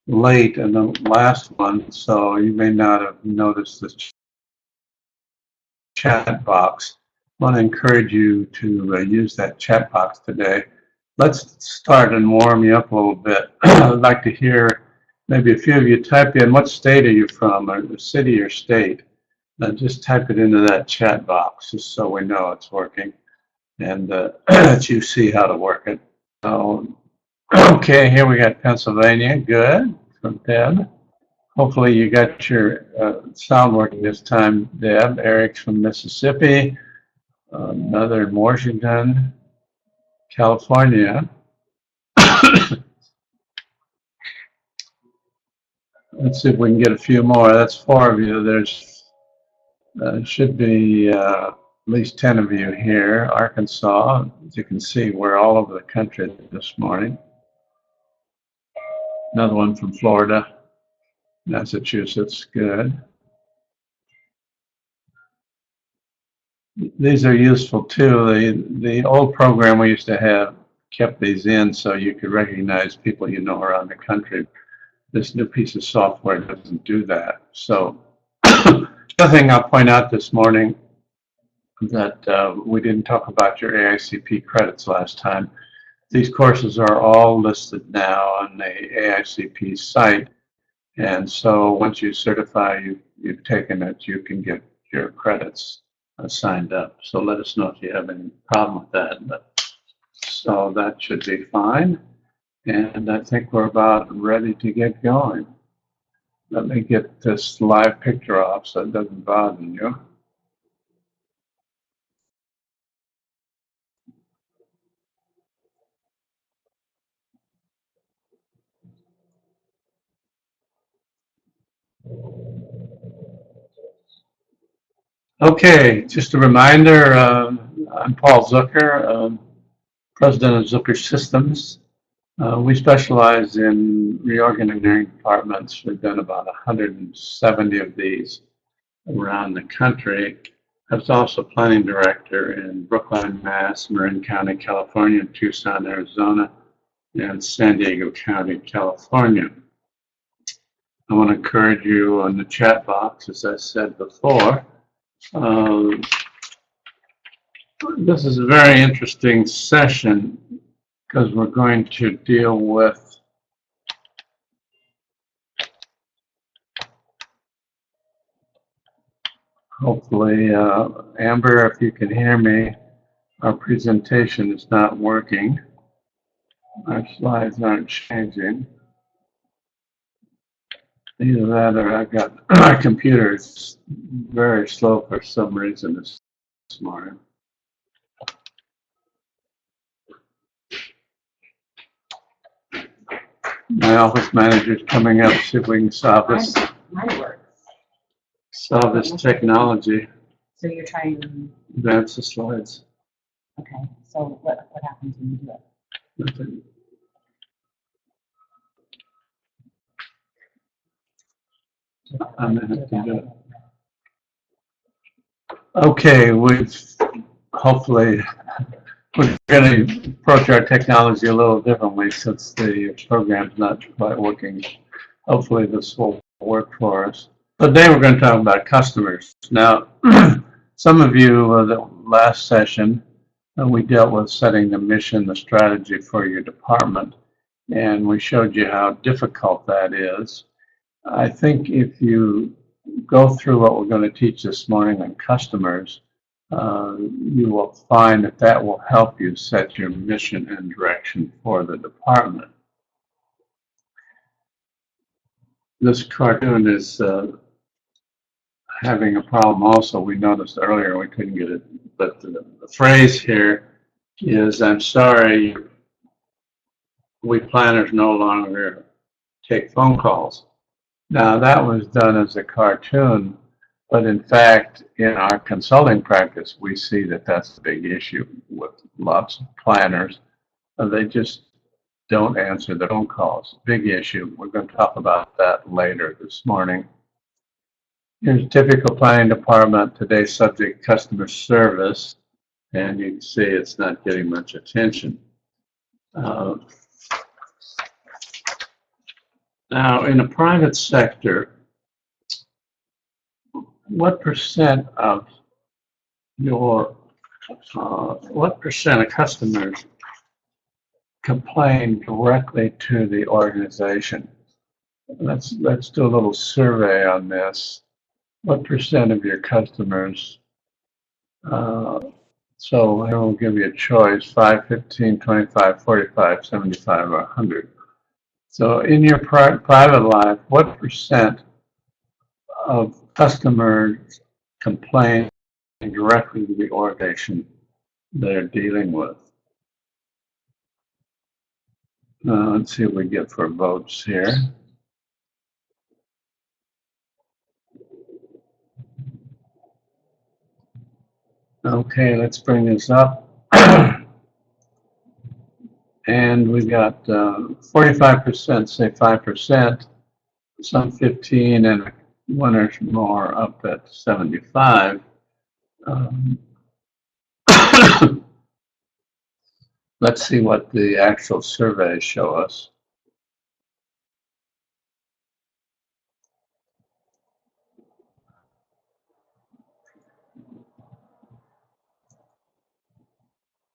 late in the last one, so you may not have noticed the chat box. I want to encourage you to use that chat box today. Let's start and warm you up a little bit. I'd like to hear maybe a few of you type in what state are you from, or the city or state. Just type it into that chat box just so we know it's working and that you see how to work it. So, okay, here we got Pennsylvania. Good, from Deb. Hopefully you got your sound working this time, Deb. Eric's from Mississippi. Another in Washington, California. Let's see if we can get a few more. That's 4 of you. There's should be at least 10 of you here. Arkansas, as you can see, we're all over the country this morning. Another one from Florida. Massachusetts, good. These are useful too. The old program we used to have kept these in so you could recognize people you know around the country. This new piece of software doesn't do that. So the other thing I'll point out this morning that we didn't talk about your AICP credits last time. These courses are all listed now on the AICP site. And so once you certify you've taken it, you can get your credits signed up. So let us know if you have any problem with that. But, so that should be fine. And I think we're about ready to get going. Let me get this live picture off so it doesn't bother you. Okay, just a reminder, I'm Paul Zucker, president of Zucker Systems. We specialize in reorganizing departments. We've done about 170 of these around the country. I was also planning director in Brookline, Mass, Marin County, California, Tucson, Arizona, and San Diego County, California. I want to encourage you on the chat box, as I said before. This is a very interesting session because we're going to deal with hopefully, Amber, if you can hear me, our presentation is not working. Our slides aren't changing. Either that or I got my computer is very slow for some reason this morning. My office manager is coming up, see if we can solve this. Mine works. Solve this technology. So you're trying. Advance the slides. Okay. So what happens when you do it? Nothing. I'm gonna have to do it. Okay, we've hopefully we're going to approach our technology a little differently since the program's not quite working. Hopefully this will work for us. Today we're going to talk about customers. Now, some of you, the last session, we dealt with setting the mission, the strategy for your department, and we showed you how difficult that is. I think if you go through what we're going to teach this morning on customers, you will find that that will help you set your mission and direction for the department. This cartoon is having a problem also. We noticed earlier we couldn't get it, but the phrase here is, I'm sorry, we planners no longer take phone calls. Now that was done as a cartoon, but in fact, in our consulting practice, we see that that's a big issue with lots of planners. They just don't answer their phone calls. Big issue. We're going to talk about that later this morning. Here's a typical planning department. Today's subject, customer service. And you can see it's not getting much attention. Now, in the private sector, what percent of your, what percent of customers complain directly to the organization? Let's do a little survey on this. What percent of your customers, so here we'll give you a choice, 5, 15, 25, 45, 75, or 100. So in your private life, what percent of customers complain directly to the organization they're dealing with? Let's see what we get for votes here. Okay, let's bring this up. And we've got 45% say 5%, some 15, and one or more up at 75. Let's see what the actual surveys show us.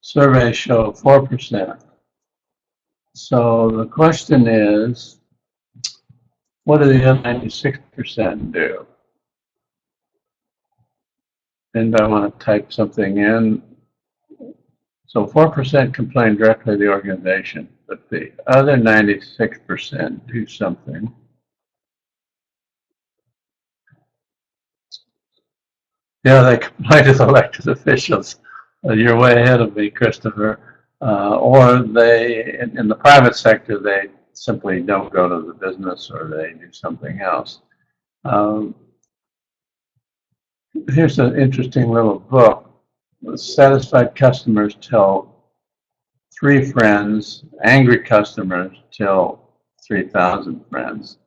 Surveys show 4%. So the question is, what do the other 96% do? And I want to type something in. So 4% complain directly to the organization, but the other 96% do something. Yeah, they complain to the elected officials. You're way ahead of me, Christopher. Or they, in the private sector, they simply don't go to the business or they do something else. Here's an interesting little book. Satisfied customers tell 3 friends, angry customers tell 3,000 friends.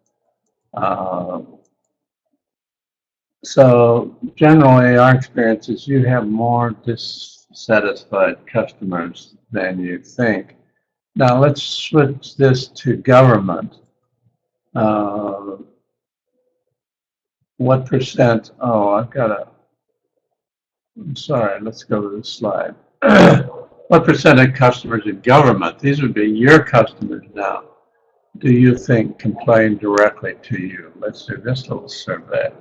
So generally, our experience is you have more dissatisfied customers than you think. Now let's switch this to government. What percent? Oh, I'm sorry, let's go to this slide. What percent of customers in government, these would be your customers now, do you think complain directly to you? Let's do this little survey.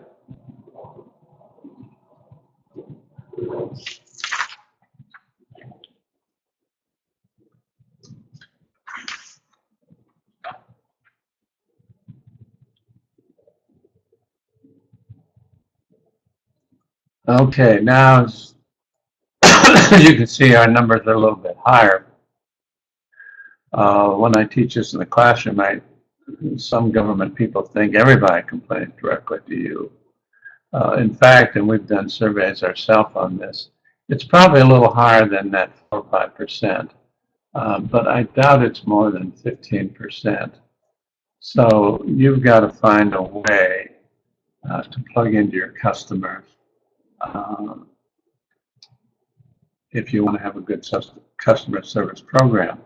Okay, now as you can see, our numbers are a little bit higher. When I teach this in the classroom, some government people think everybody complains directly to you. In fact, and we've done surveys ourselves on this, it's probably a little higher than that 4 or 5%, but I doubt it's more than 15%. So you've got to find a way to plug into your customers if you want to have a good customer service program.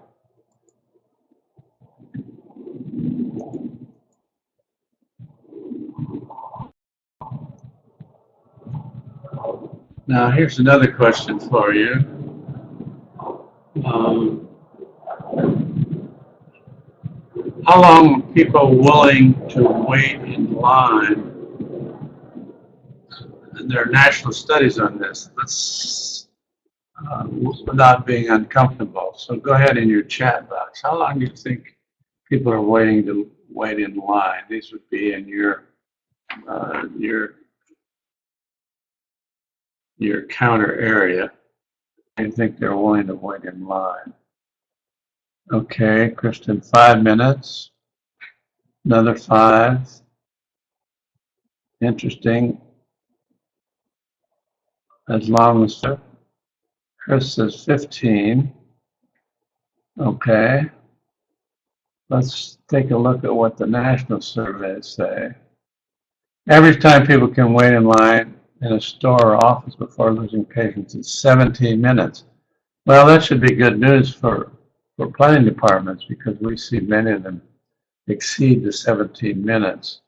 Now here's another question for you. How long are people willing to wait in line? And there are national studies on this. Let's, without being uncomfortable. So go ahead in your chat box. How long do you think people are waiting to wait in line? These would be in your counter area. I think they're willing to wait in line. Okay, Kristen, 5 minutes. Another 5. Interesting. As long as Chris says 15. Okay. Let's take a look at what the national surveys say. Average time people can wait in line in a store or office before losing patients is 17 minutes. Well, that should be good news for planning departments because we see many of them exceed the 17 minutes.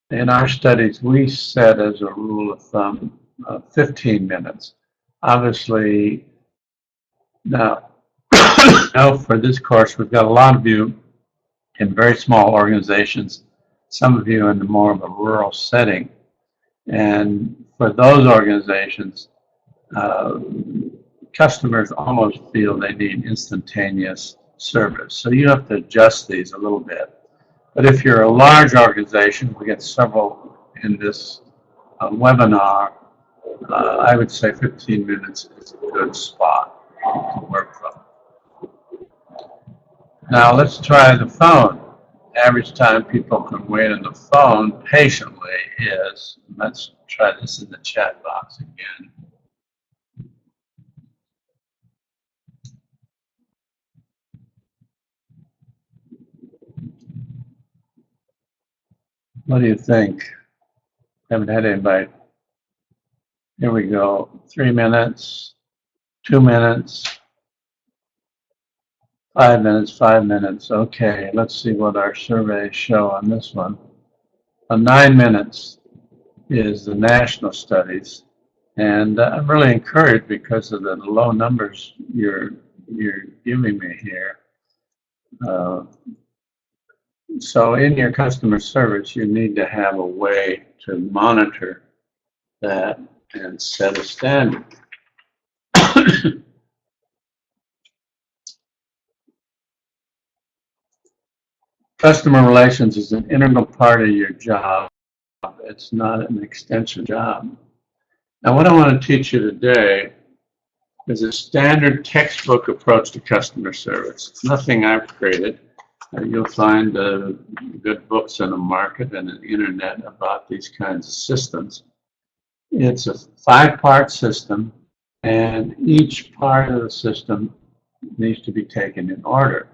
In our studies, we set as a rule of thumb 15 minutes. Obviously, now, now for this course, we've got a lot of you in very small organizations, some of you in more of a rural setting. And for those organizations, customers almost feel they need instantaneous service. So you have to adjust these a little bit. But if you're a large organization, we get several in this webinar, I would say 15 minutes is a good spot to work from. Now let's try the phone. Average time people can wait on the phone patiently is, let's try this in the chat box again. What do you think? Haven't had anybody. Here we go. 3 minutes, 2 minutes, 5 minutes, 5 minutes. Okay, let's see what our surveys show on this one. 9 minutes is the national studies, and I'm really encouraged because of the low numbers you're giving me here. So in your customer service, you need to have a way to monitor that and set a standard. Customer relations is an integral part of your job. It's not an extension job. Now, what I want to teach you today is a standard textbook approach to customer service. It's nothing I've created. You'll find good books in the market and the internet about these kinds of systems. It's a 5-part system, and each part of the system needs to be taken in order.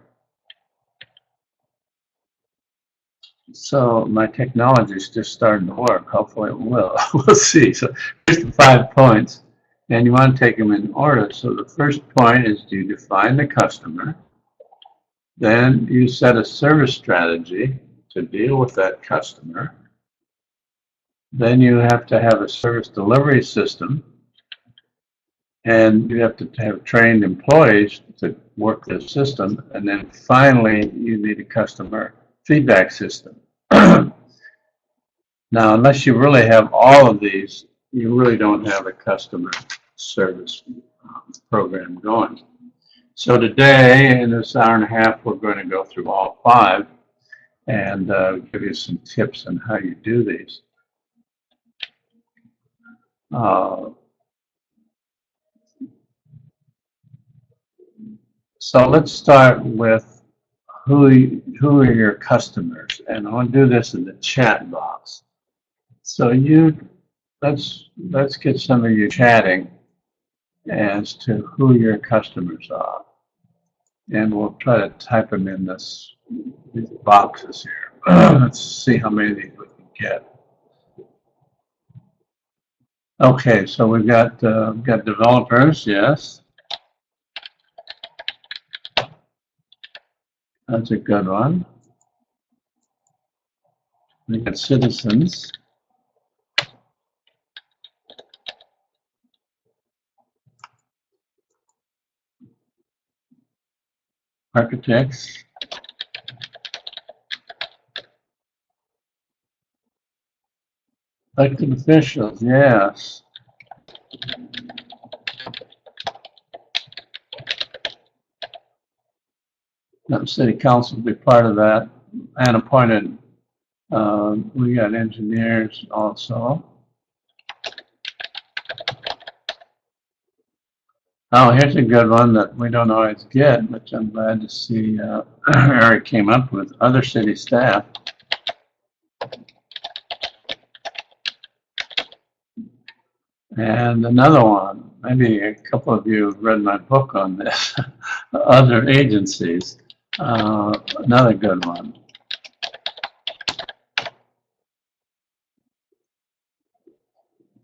So my technology is just starting to work. Hopefully it will. We'll see. So here's the 5 points, and you want to take them in order. So the first point is you define the customer. Then you set a service strategy to deal with that customer. Then you have to have a service delivery system, and you have to have trained employees to work the system. And then finally, you need a customer feedback system. Now, unless you really have all of these, you really don't have a customer service program going. So today, in this hour and a half, we're going to go through all 5 and give you some tips on how you do these. So let's start with who are your customers, and I'll do this in the chat box. So let's get some of you chatting as to who your customers are, and we'll try to type them in these boxes here. Let's see how many of these we can get. Okay, so we've got developers, yes. That's a good one. We got citizens. Architects. Elected officials, yes. City council will be part of that, and appointed. We got engineers also. Oh, here's a good one that we don't always get, which I'm glad to see Eric came up with. Other city staff. And another one, maybe a couple of you have read my book on this, other agencies. Another good one.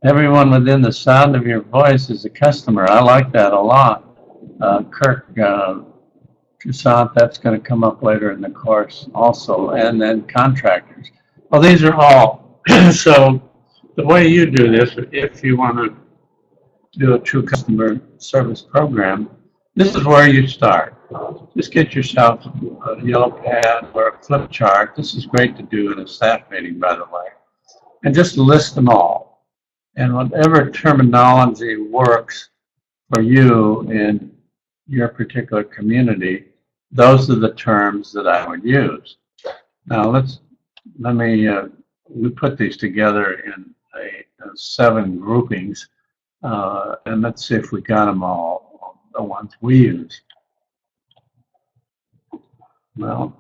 Everyone within the sound of your voice is a customer. I like that a lot. Kirk Croissant, that's going to come up later in the course also, and then contractors. Well, these are all, so the way you do this, if you want to do a true customer service program, this is where you start. Just get yourself a yellow pad or a flip chart. This is great to do in a staff meeting, by the way, and just list them all. And whatever terminology works for you in your particular community, those are the terms that I would use. Now we put these together in 7 groupings, and let's see if we got them all, the ones we use. Well,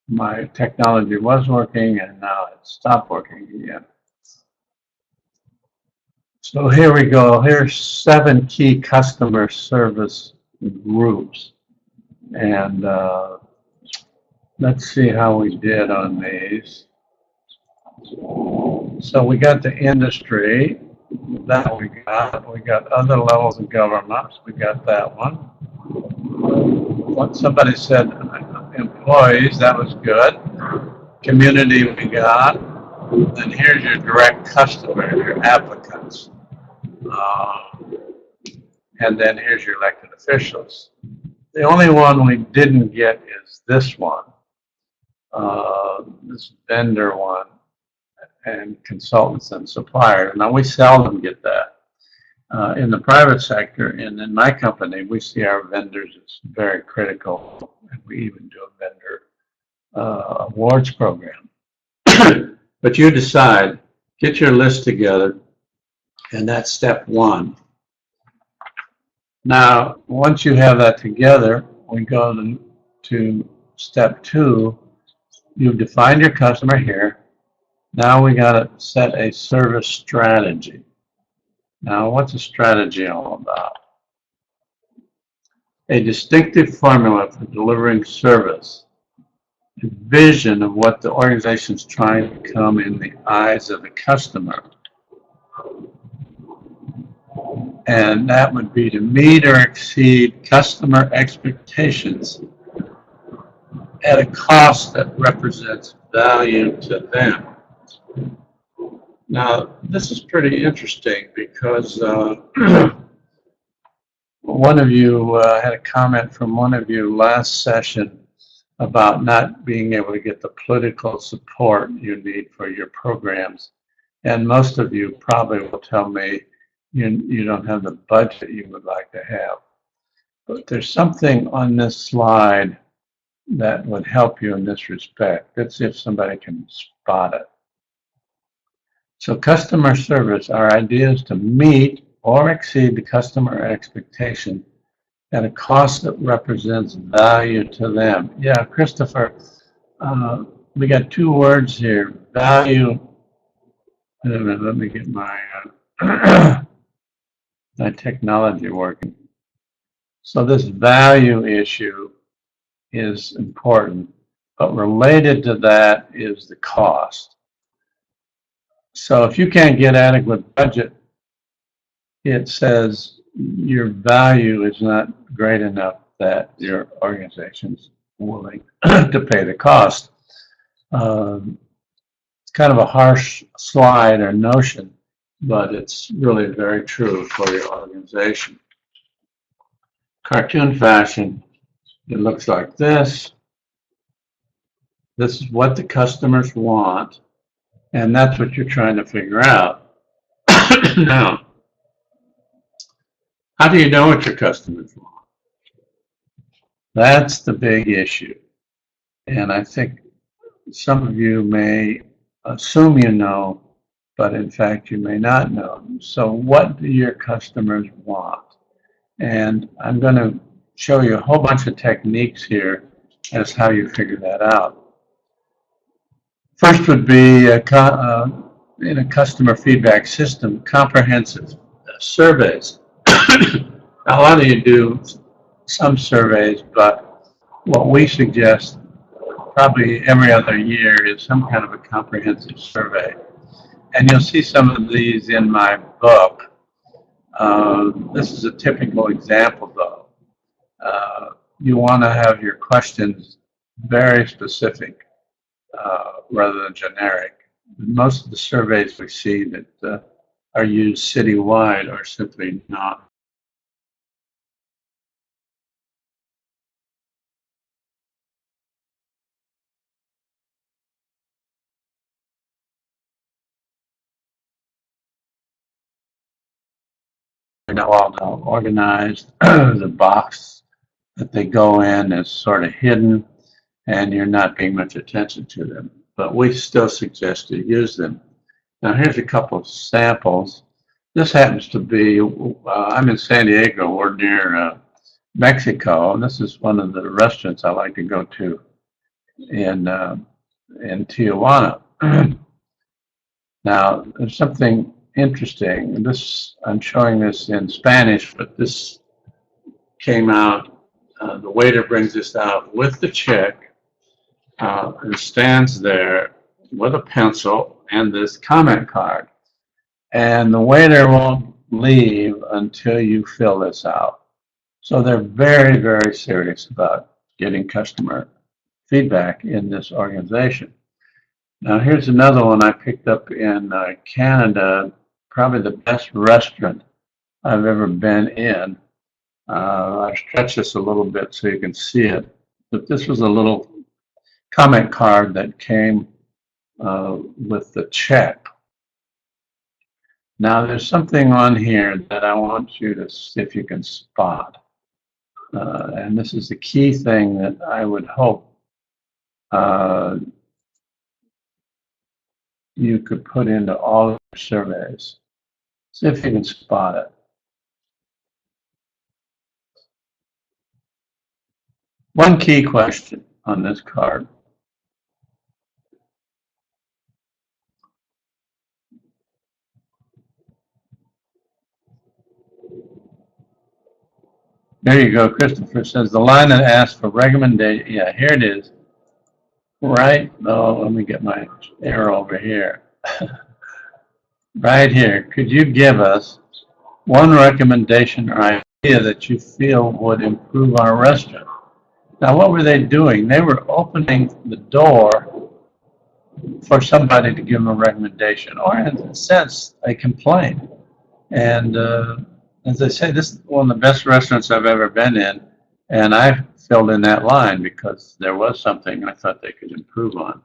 my technology was working and now it stopped working again. So here we go. Here's 7 key customer service groups. And let's see how we did on these. So we got the industry, that we got other levels of government, we got that one. What somebody said, employees, that was good. Community we got. And here's your direct customer, your applicants. And then here's your elected officials. The only one we didn't get is this one, this vendor one, and consultants and suppliers. Now we seldom get that. In the private sector and in my company, we see our vendors as very critical, and we even do a vendor awards program. But you decide, get your list together, and that's step 1. Now, once you have that together, we go to step 2. You've defined your customer here. Now we got to set a service strategy. Now, what's a strategy all about? A distinctive formula for delivering service, a vision of what the organization is trying to become in the eyes of the customer. And that would be to meet or exceed customer expectations at a cost that represents value to them. Now, this is pretty interesting because one of you had a comment from one of you last session about not being able to get the political support you need for your programs. And most of you probably will tell me you don't have the budget you would like to have. But there's something on this slide that would help you in this respect. Let's see if somebody can spot it. So customer service, our idea is to meet or exceed the customer expectation at a cost that represents value to them. Yeah, Christopher, we got 2 words here, value. Wait a minute, let me get my my technology working. So this value issue is important, but related to that is the cost. So if you can't get adequate budget, it says your value is not great enough that your organization's willing to pay the cost. It's kind of a harsh slide or notion, but it's really very true for your organization. Cartoon fashion, it looks like this. This is what the customers want, and that's what you're trying to figure out. Now, how do you know what your customers want? That's the big issue. And I think some of you may assume you know, but in fact you may not know. So what do your customers want? And I'm going to show you a whole bunch of techniques here as how you figure that out. First would be in a customer feedback system, comprehensive surveys. A lot of you do some surveys, but what we suggest probably every other year is some kind of a comprehensive survey. And you'll see some of these in my book. This is a typical example, though. you want to have your questions very specific rather than generic. Most of the surveys we see that are used citywide are simply not. They're not well organized. The box that they go in is sort of hidden, and you're not paying much attention to them. But we still suggest you use them. Now here's a couple of samples. This happens to be, I'm in San Diego, we're near Mexico, and this is one of the restaurants I like to go to in Tijuana. Now, there's something interesting. This, I'm showing this in Spanish, but this came out, the waiter brings this out with the check and stands there with a pencil and this comment card. And the waiter won't leave until you fill this out. So they're very, very serious about getting customer feedback in this organization. Now here's another one I picked up in Canada, probably the best restaurant I've ever been in. I stretched this a little bit so you can see it, but this was a little comment card that came with the check. Now there's something on here that I want you to see if you can spot. And this is the key thing that I would hope you could put into all of your surveys. See if you can spot it. One key question on this card. There you go. Christopher says the line that asks for recommendation. Yeah, here it is. Right. Oh, let me get my arrow over here. Right here. Could you give us one recommendation or idea that you feel would improve our restaurant? Now, what were they doing? They were opening the door for somebody to give them a recommendation, or in a sense, a complaint. And as I say, this is one of the best restaurants I've ever been in, and I filled in that line because there was something I thought they could improve on.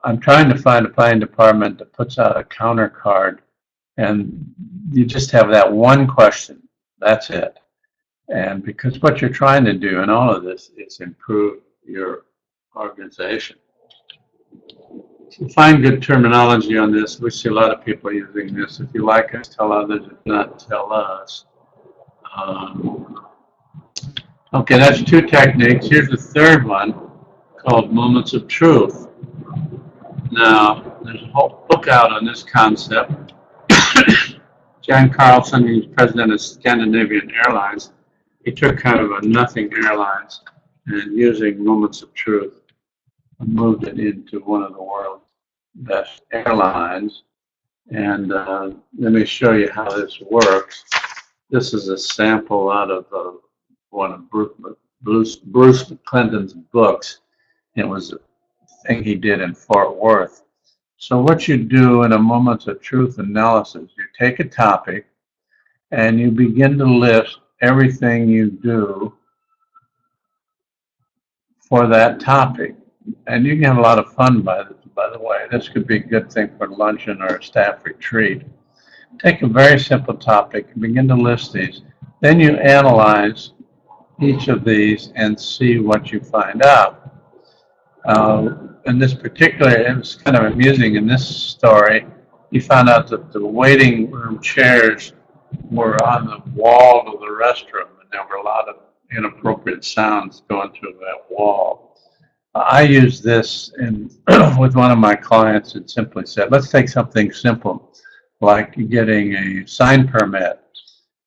I'm trying to find a planning department that puts out a counter card, and you just have that one question. That's it. And because what you're trying to do in all of this is improve your organization. So find good terminology on this. We see a lot of people using this. If you like us, tell others. If not, tell us. Okay, that's two techniques. Here's the third one called Moments of Truth. Now, there's a whole book out on this concept. Jan Carlson, he's president of Scandinavian Airlines. He took kind of a nothing airlines and using Moments of Truth moved it into one of the world's best airlines. And let me show you how this works. This is a sample out of one of Bruce Clinton's books. It was a thing he did in Fort Worth. So what you do in a Moments of Truth analysis, you take a topic and you begin to list everything you do for that topic. And you can have a lot of fun by the way. This could be a good thing for luncheon or a staff retreat. Take a very simple topic and begin to list these. Then you analyze each of these and see what you find out. In this particular, it was kind of amusing in this story, you found out that the waiting room chairs were on the wall of the restroom, and there were a lot of inappropriate sounds going through that wall. I used this with one of my clients and simply said, let's take something simple like getting a sign permit.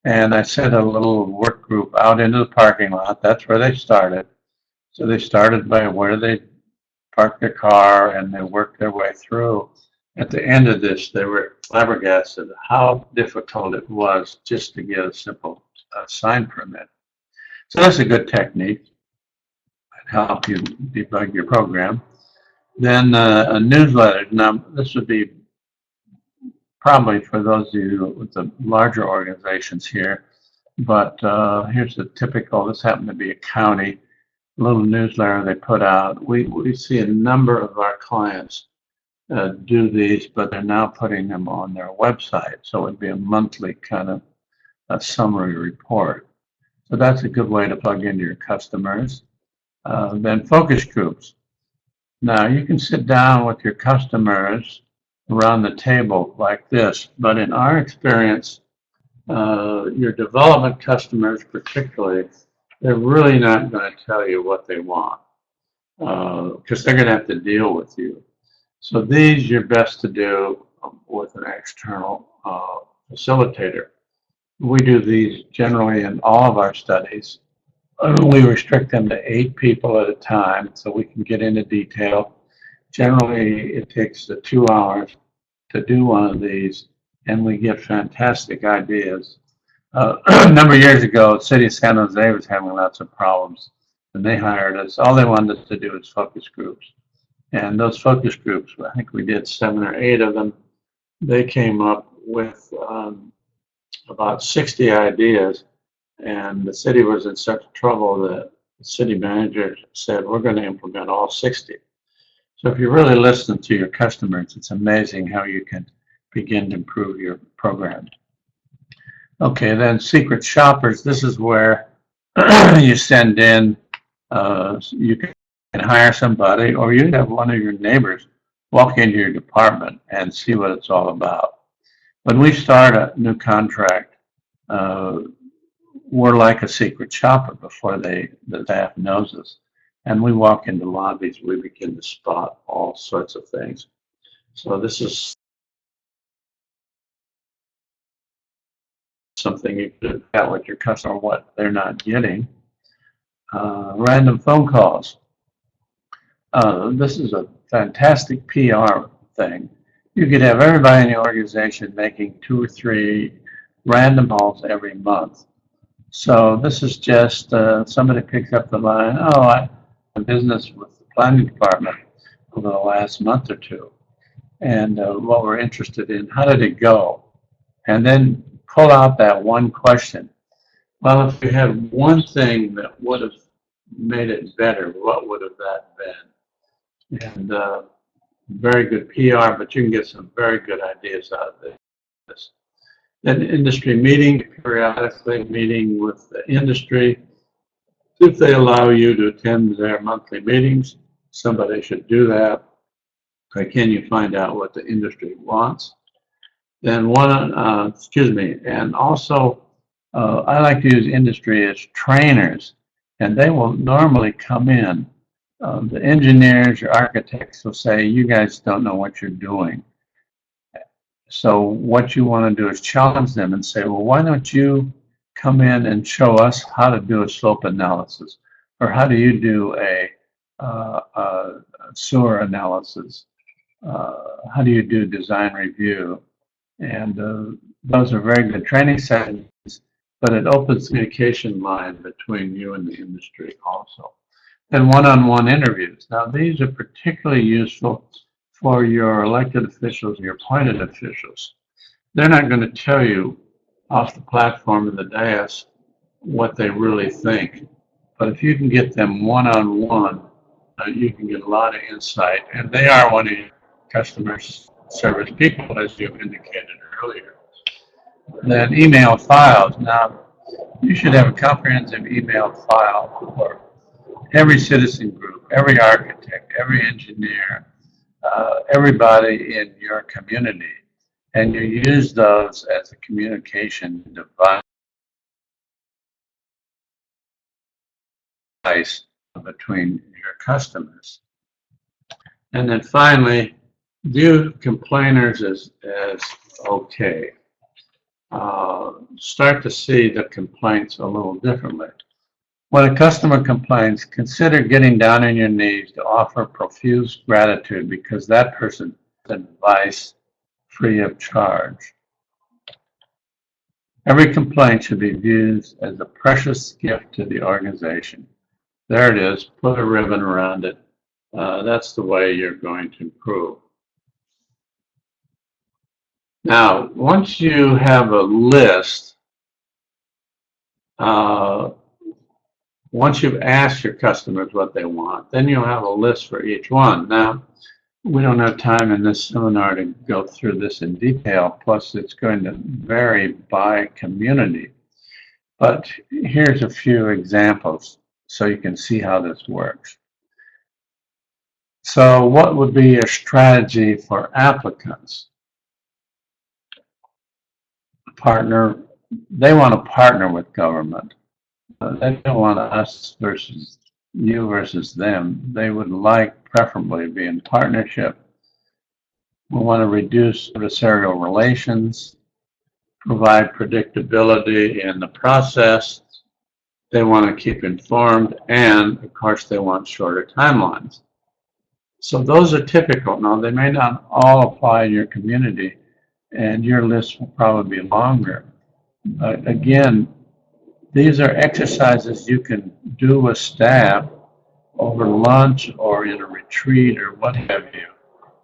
And I sent a little work group out into the parking lot. That's where they started. So they started by where they parked their car and they worked their way through. At the end of this, they were flabbergasted how difficult it was just to get a simple sign permit. So that's a good technique to help you debug your program. Then a newsletter. Now, this would be probably for those of you with the larger organizations here, but here's the typical, this happened to be a county, little newsletter they put out. We see a number of our clients do these, but they're now putting them on their website. So it would be a monthly kind of a summary report. So that's a good way to plug into your customers. Then focus groups. Now you can sit down with your customers around the table like this, but in our experience, your development customers particularly, they're really not going to tell you what they want because they're going to have to deal with you. So these you're best to do with an external facilitator. We do these generally in all of our studies. We restrict them to 8 people at a time so we can get into detail. Generally, it takes 2 hours to do one of these, and we get fantastic ideas. A number of years ago, the city of San Jose was having lots of problems, and they hired us. All they wanted us to do was focus groups. And those focus groups, I think we did 7 or 8 of them. They came up with about 60 ideas, and the city was in such trouble that the city manager said, we're going to implement all 60. So if you really listen to your customers, it's amazing how you can begin to improve your program. Okay, then secret shoppers. This is where you send in, you can hire somebody, or you have one of your neighbors walk into your department and see what it's all about. When we start a new contract, we're like a secret shopper before the staff knows us. And we walk into lobbies, we begin to spot all sorts of things. So this is something you could tell with your customer what they're not getting. Random phone calls. This is a fantastic PR thing. You could have everybody in the organization making 2 or 3 random calls every month. So this is just somebody picks up the line, oh, I have a business with the planning department over the last month or 2. And what we're interested in, how did it go? And then pull out that one question. Well, if you had one thing that would have made it better, what would have that been? And very good PR, but you can get some very good ideas out of this. Then industry meeting, periodically meeting with the industry. If they allow you to attend their monthly meetings, somebody should do that. Can you find out what the industry wants? Then and also I like to use industry as trainers, and they will normally come in. The engineers or architects will say, you guys don't know what you're doing. So what you want to do is challenge them and say, well, why don't you come in and show us how to do a slope analysis, or how do you do a sewer analysis? How do you do design review? And those are very good training sessions, but it opens communication line between you and the industry also. Then one-on-one interviews. Now these are particularly useful for your elected officials and your appointed officials. They're not going to tell you off the platform of the dais what they really think. But if you can get them one-on-one, you can get a lot of insight. And they are one of your customer service people, as you indicated earlier. Then email files. Now, you should have a comprehensive email file for every citizen group, every architect, every engineer, everybody in your community. And you use those as a communication device between your customers. And then finally, view complainers as okay. Start to see the complaints a little differently. When a customer complains, consider getting down on your knees to offer profuse gratitude because that person has advice free of charge. Every complaint should be viewed as a precious gift to the organization. There it is. Put a ribbon around it. That's the way you're going to improve. Now, once you have a list, once you've asked your customers what they want, then you'll have a list for each one. Now, we don't have time in this seminar to go through this in detail, plus it's going to vary by community. But here's a few examples so you can see how this works. So what would be your strategy for applicants? Partner, they want to partner with government. They don't want us versus you versus them. They would like preferably be in partnership. We want to reduce adversarial relations, provide predictability in the process. They want to keep informed, and of course they want shorter timelines. So those are typical. Now they may not all apply in your community, and your list will probably be longer. Again, these are exercises you can do with staff over lunch or in a retreat or what have you.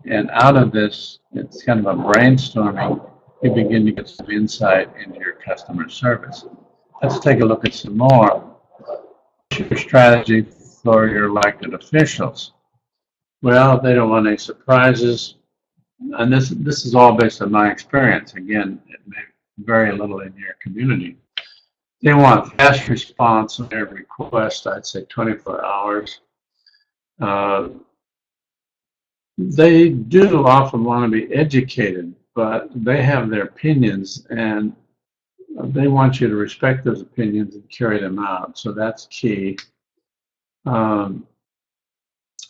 And out of this, it's kind of a brainstorming. You begin to get some insight into your customer service. Let's take a look at some more. Your strategy for your elected officials. Well, they don't want any surprises. And this is all based on my experience. Again, it may vary a little in your community. They want fast response on their request, I'd say 24 hours. They do often want to be educated, but they have their opinions, and they want you to respect those opinions and carry them out. So that's key. I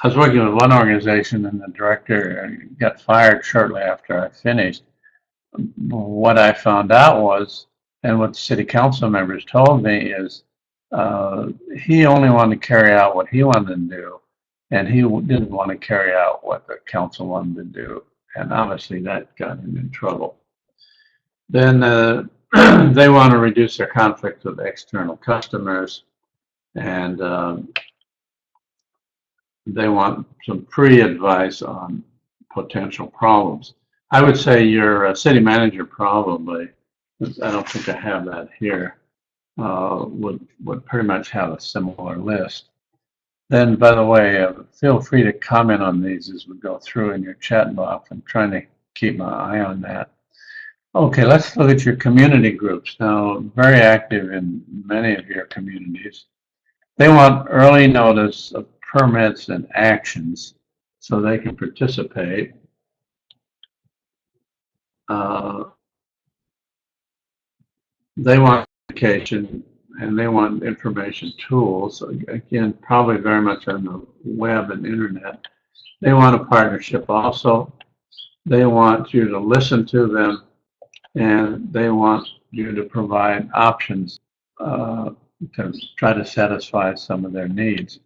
was working with one organization, and the director got fired shortly after I finished. What I found out was, and what the city council members told me, is he only wanted to carry out what he wanted to do, and he didn't want to carry out what the council wanted to do. And obviously that got him in trouble. Then they want to reduce their conflict with external customers, and they want some pre-advice on potential problems. I would say your city manager probably, I don't think I have that here, would pretty much have a similar list. Then, by the way, feel free to comment on these as we go through in your chat box. I'm trying to keep my eye on that. Okay, let's look at your community groups. Now, very active in many of your communities. They want early notice of permits and actions so they can participate. They want education, and they want information tools. Again, probably very much on the web and internet. They want a partnership also. They want you to listen to them, and they want you to provide options to try to satisfy some of their needs.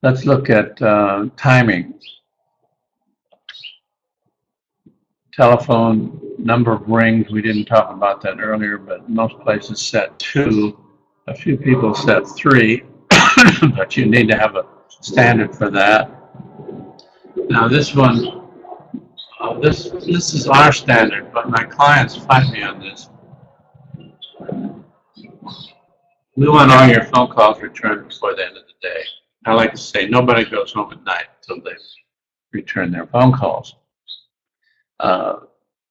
Let's look at timing. Telephone number of rings, we didn't talk about that earlier, but most places set 2. A few people set 3, but you need to have a standard for that. Now this one, this is our standard, but my clients fight me on this. We want all your phone calls returned before the end of the day. I like to say nobody goes home at night until they return their phone calls.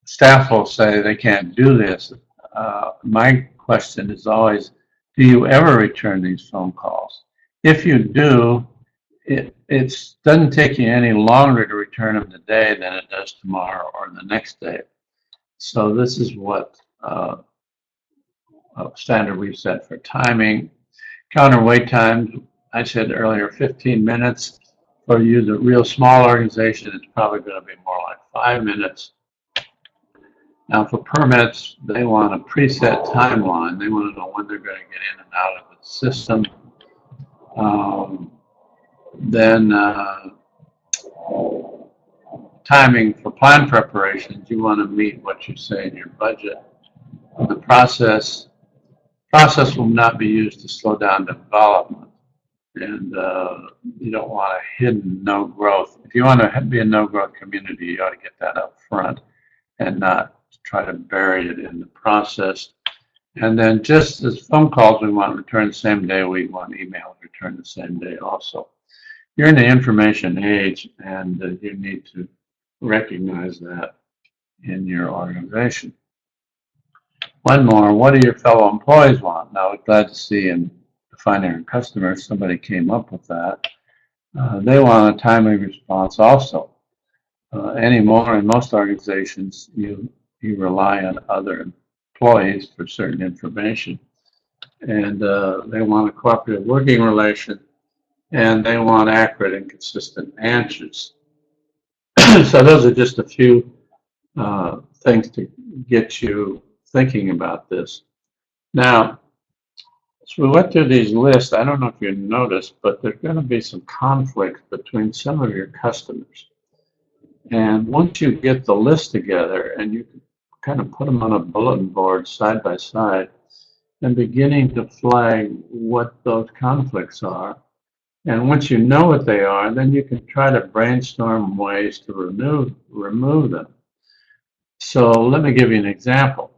Staff will say they can't do this. My question is always, do you ever return these phone calls? If you do, it doesn't take you any longer to return them today than it does tomorrow or the next day. So this is what standard we've set for timing. Counter wait times, I said earlier, 15 minutes. For you, the real small organization, it's probably going to be more like 5 minutes. Now for permits, they want a preset timeline. They want to know when they're going to get in and out of the system. Then timing for plan preparations, you want to meet what you say in your budget. The process will not be used to slow down development, and you don't want a hidden no growth. If you want to be a no growth community, you ought to get that up front and not try to bury it in the process. And then just as phone calls we want returned the same day, we want emails returned the same day also. You're in the information age, and you need to recognize that in your organization. One more, what do your fellow employees want? Now, we're glad to see in defining our customers, somebody came up with that. They want a timely response also. Anymore, in most organizations, you rely on other employees for certain information. And they want a cooperative working relation, and they want accurate and consistent answers. So those are just a few things to get you thinking about this. Now, as we went through these lists, I don't know if you noticed, but there's going to be some conflict between some of your customers. And once you get the list together and you kind of put them on a bulletin board side by side and beginning to flag what those conflicts are, and once you know what they are, then you can try to brainstorm ways to remove them. So let me give you an example.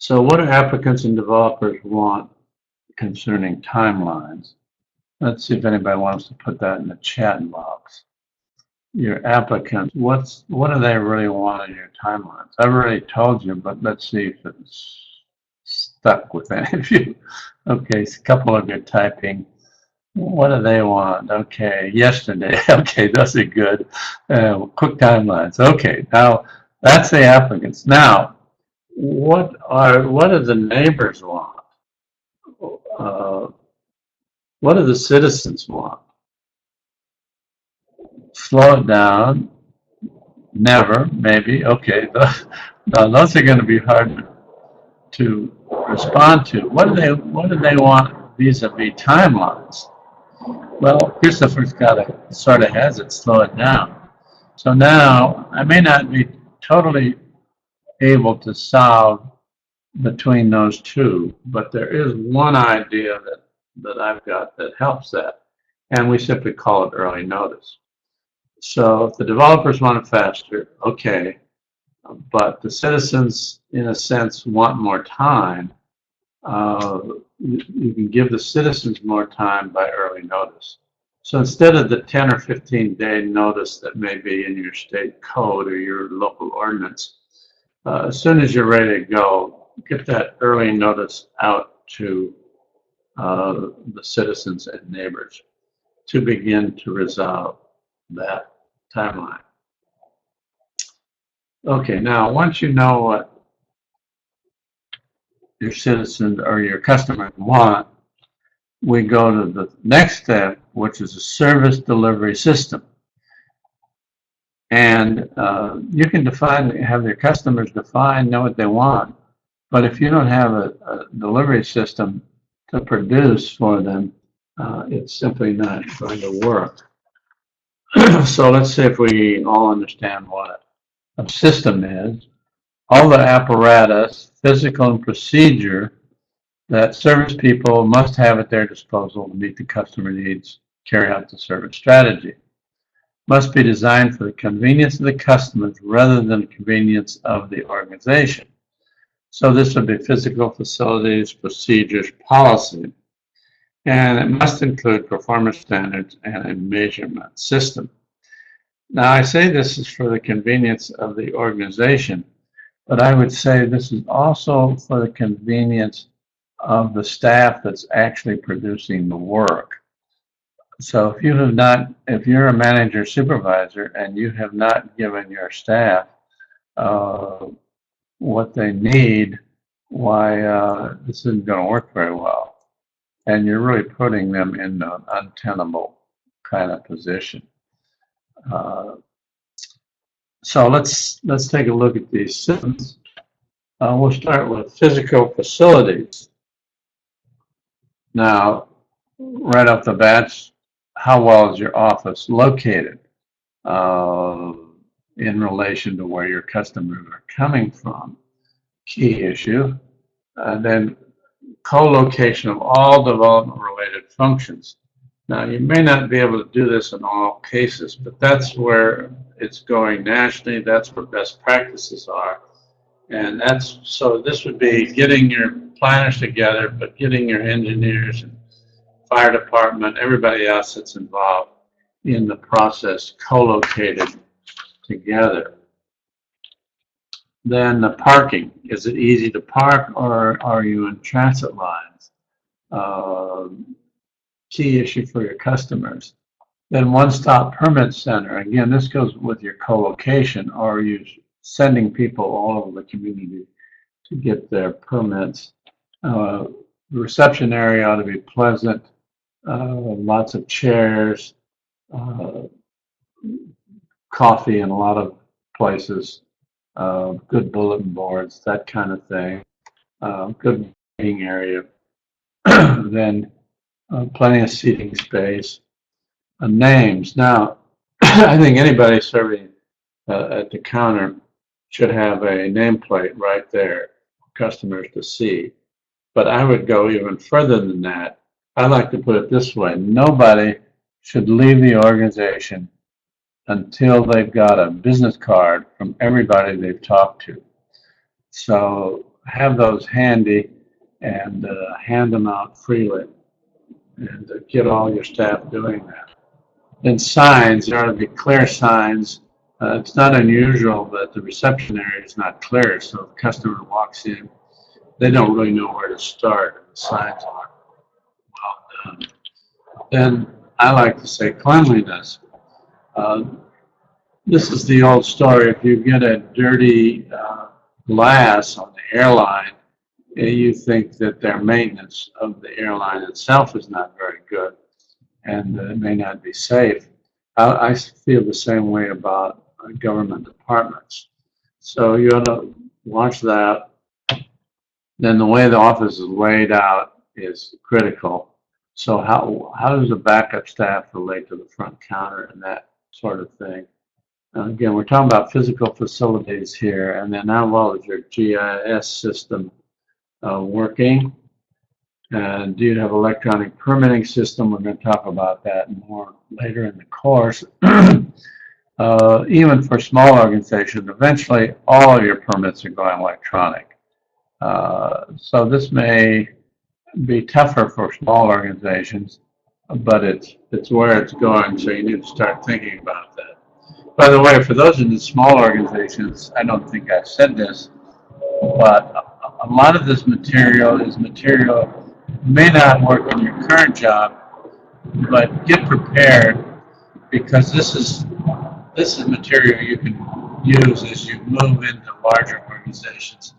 So what do applicants and developers want concerning timelines? Let's see if anybody wants to put that in the chat box. Your applicants, what do they really want in your timelines? I've already told you, but let's see if it's stuck with any of you. Okay, so a couple of you typing. What do they want? Okay, yesterday. Okay, those are good. Quick timelines. Okay, now that's the applicants. Now, what do the neighbors want? What do the citizens want? Slow it down. Never, maybe. Okay, now those are going to be hard to respond to. What do they want vis-a-vis timelines? Well, Christopher's got to sort of has it slow it down. So now I may not be totally able to solve between those two, but there is one idea that I've got that helps that, and we simply call it early notice. So if the developers want it faster, okay, but the citizens, in a sense, want more time, you can give the citizens more time by early notice. So instead of the 10 or 15 day notice that may be in your state code or your local ordinance, as soon as you're ready to go, get that early notice out to the citizens and neighbors to begin to resolve that timeline. Okay, now once you know what your citizens or your customers want, we go to the next step, which is a service delivery system. And you can have your customers know what they want, but if you don't have a delivery system to produce for them, it's simply not going to work. So let's see if we all understand what a system is. All the apparatus, physical and procedure that service people must have at their disposal to meet the customer needs, carry out the service strategy. Must be designed for the convenience of the customers rather than the convenience of the organization. So this would be physical facilities, procedures, policy, and it must include performance standards and a measurement system. Now I say this is for the convenience of the organization, but I would say this is also for the convenience of the staff that's actually producing the work. So if you're a manager supervisor and you have not given your staff what they need, why this isn't going to work very well. And you're really putting them in an untenable kind of position. So let's take a look at these systems. We'll start with physical facilities. Now, right off the bat, how well is your office located in relation to where your customers are coming from? key issue. And then co-location of all development-related functions. Now, you may not be able to do this in all cases, but that's where it's going nationally. That's where best practices are. And that's, so this would be getting your planners together, but getting your engineers and fire department, everybody else that's involved in the process co-located together. Then the parking. Is it easy to park, or are you in transit lines? Key issue for your customers. Then one-stop permit center. Again, this goes with your co-location, or are you sending people all over the community to get their permits? The reception area ought to be pleasant, lots of chairs, coffee in a lot of places, good bulletin boards, that kind of thing, good meeting area, then plenty of seating space. Names. Now, I think anybody serving at the counter should have a nameplate right there for customers to see. But I would go even further than that. I like to put it this way. Nobody should leave the organization until they've got a business card from everybody they've talked to. So have those handy and hand them out freely, and get all your staff doing that. Then signs, there ought to be clear signs. It's not unusual that the reception area is not clear, so if the customer walks in, they don't really know where to start, and the signs aren't well done. Then I like to say cleanliness. This is the old story. If you get a dirty glass on the airline, you think that their maintenance of the airline itself is not very good, and it may not be safe. I feel the same way about government departments. So you ought to watch that. Then the way the office is laid out is critical. So how does the backup staff relate to the front counter and that sort of thing? Again, we're talking about physical facilities here, and then how well is your GIS system working? And do you have electronic permitting system? We're going to talk about that more later in the course. Even for small organizations, eventually all your permits are going electronic. So this may be tougher for small organizations, but it's where it's going, so you need to start thinking about that. By the way, for those in the small organizations, I don't think I've said this, but a lot of this material is material may not work in your current job, but get prepared, because this is material you can use as you move into larger organizations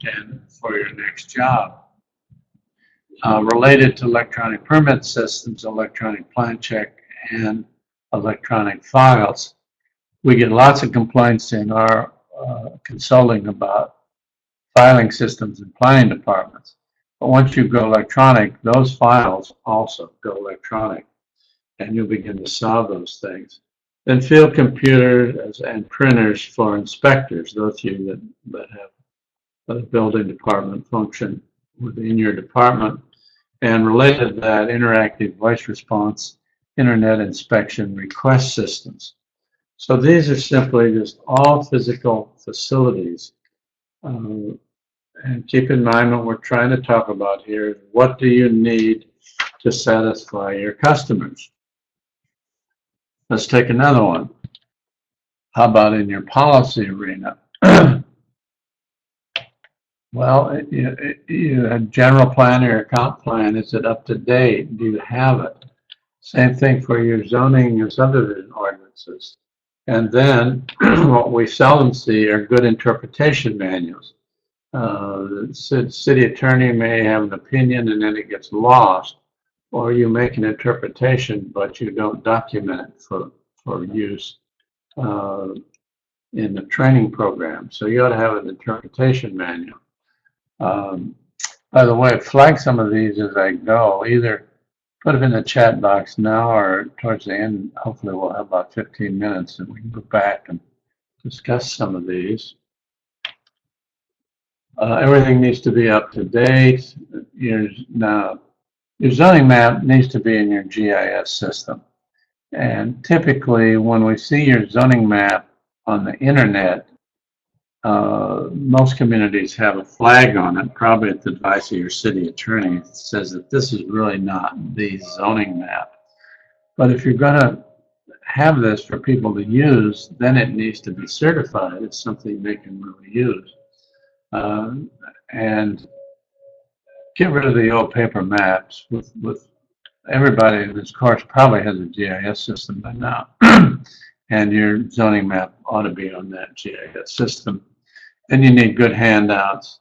and for your next job. Related to electronic permit systems, electronic plan check, and electronic files. We get lots of complaints in our consulting about filing systems and planning departments. But once you go electronic, those files also go electronic, and you'll begin to solve those things. Then field computers and printers for inspectors, those of you that have a building department function within your department. And related to that, interactive voice response, internet inspection request systems. So these are simply just all physical facilities. And keep in mind what we're trying to talk about here is, what do you need to satisfy your customers? Let's take another one. How about in your policy arena? Well, you have general plan or your comp plan. Is it up to date? Do you have it? Same thing for your zoning and subdivision ordinances. And then what we seldom see are good interpretation manuals. The city attorney may have an opinion and then it gets lost, or you make an interpretation but you don't document it for use in the training program. So you ought to have an interpretation manual. By the way, flag some of these as I go. Either put them in the chat box now, or towards the end, hopefully we'll have about 15 minutes and we can go back and discuss some of these. Everything needs to be up to date. Your zoning map needs to be in your GIS system. And typically, when we see your zoning map on the internet, most communities have a flag on it, probably at the advice of your city attorney, that says that this is really not the zoning map. But if you're going to have this for people to use, then it needs to be certified. It's something they can really use. And get rid of the old paper maps. With everybody in this course probably has a GIS system by now. And your zoning map ought to be on that GIS system. And you need good handouts.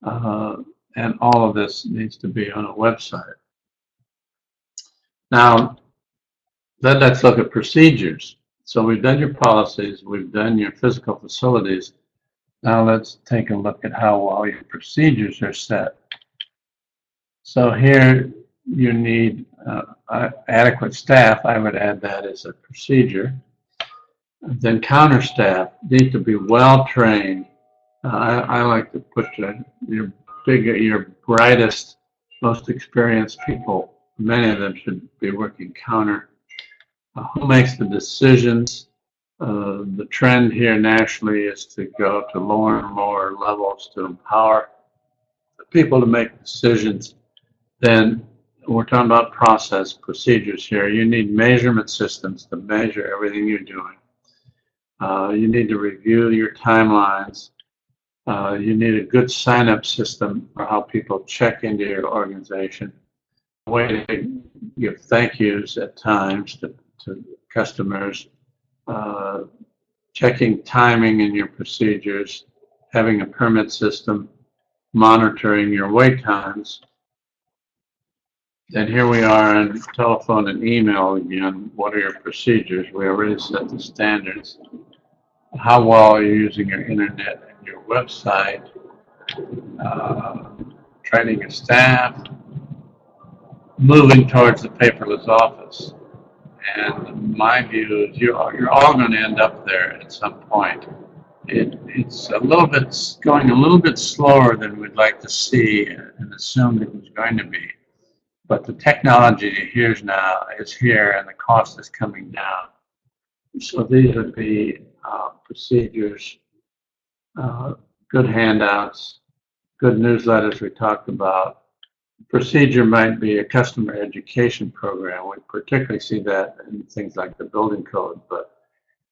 And all of this needs to be on a website. Now, then let's look at procedures. So we've done your policies, we've done your physical facilities. Now let's take a look at how well your procedures are set. So here you need adequate staff. I would add that as a procedure. Then counter staff need to be well trained. I like to put your brightest, most experienced people. Many of them should be working counter. Who makes the decisions? The trend here nationally is to go to lower and lower levels to empower people to make decisions. Then we're talking about process, procedures here. You need measurement systems to measure everything you're doing. You need to review your timelines. You need a good sign-up system for how people check into your organization. A way to give thank yous at times to customers. Checking timing in your procedures. Having a permit system. Monitoring your wait times. And here we are on telephone and email again. What are your procedures? We already set the standards. How well are you using your internet and your website? Training your staff. Moving towards the paperless office. And my view is you're all going to end up there at some point. It's going a little bit slower than we'd like to see and assumed it was going to be. But the technology is here, and the cost is coming down. So these would be procedures, good handouts, good newsletters we talked about. Procedure might be a customer education program. We particularly see that in things like the building code, but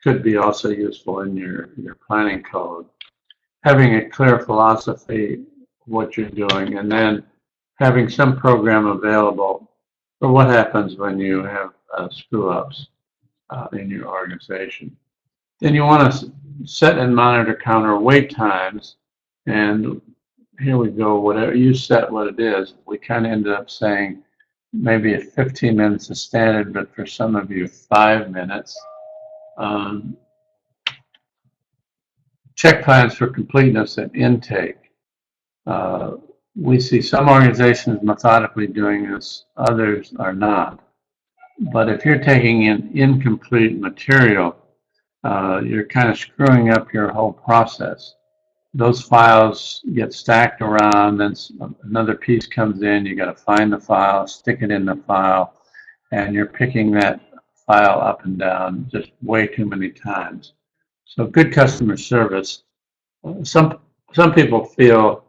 could be also useful in your planning code. Having a clear philosophy of what you're doing, and then having some program available for what happens when you have screw-ups in your organization. Then you want to set and monitor counter wait times, and here we go, whatever you set what it is. We kind of ended up saying maybe 15 minutes is standard, but for some of you 5 minutes. Check plans for completeness and intake. We see some organizations methodically doing this, others are not. But if you're taking in incomplete material, you're kind of screwing up your whole process. Those files get stacked around, then another piece comes in, you got to find the file, stick it in the file, and you're picking that file up and down just way too many times. So good customer service. Some people feel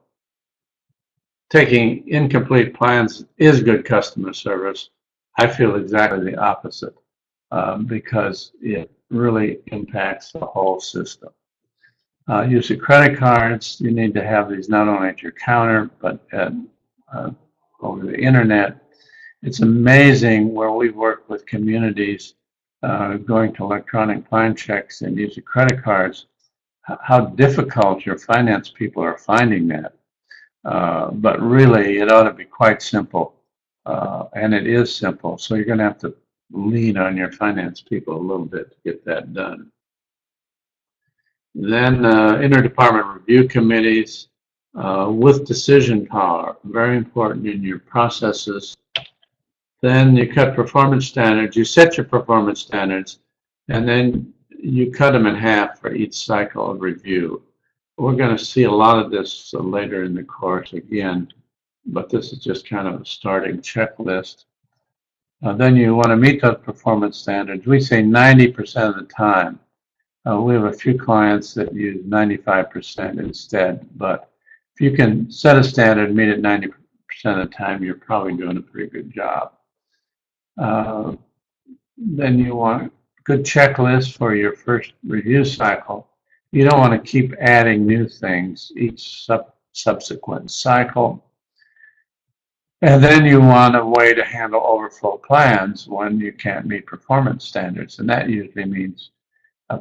taking incomplete plans is good customer service. I feel exactly the opposite because it really impacts the whole system. Use of credit cards. You need to have these not only at your counter, but over the internet. It's amazing where we've worked with communities going to electronic plan checks and using credit cards, how difficult your finance people are finding that. But really, it ought to be quite simple, and it is simple. So you're going to have to lean on your finance people a little bit to get that done. Then interdepartment review committees with decision power, very important in your processes. Then you cut performance standards. You set your performance standards, and then you cut them in half for each cycle of review. we're going to see a lot of this later in the course again, but this is just kind of a starting checklist. Then you want to meet those performance standards. We say 90% of the time. We have a few clients that use 95% instead, but if you can set a standard, meet it 90% of the time, you're probably doing a pretty good job. Then you want a good checklist for your first review cycle. You don't want to keep adding new things each subsequent cycle. And then you want a way to handle overflow plans when you can't meet performance standards. And that usually means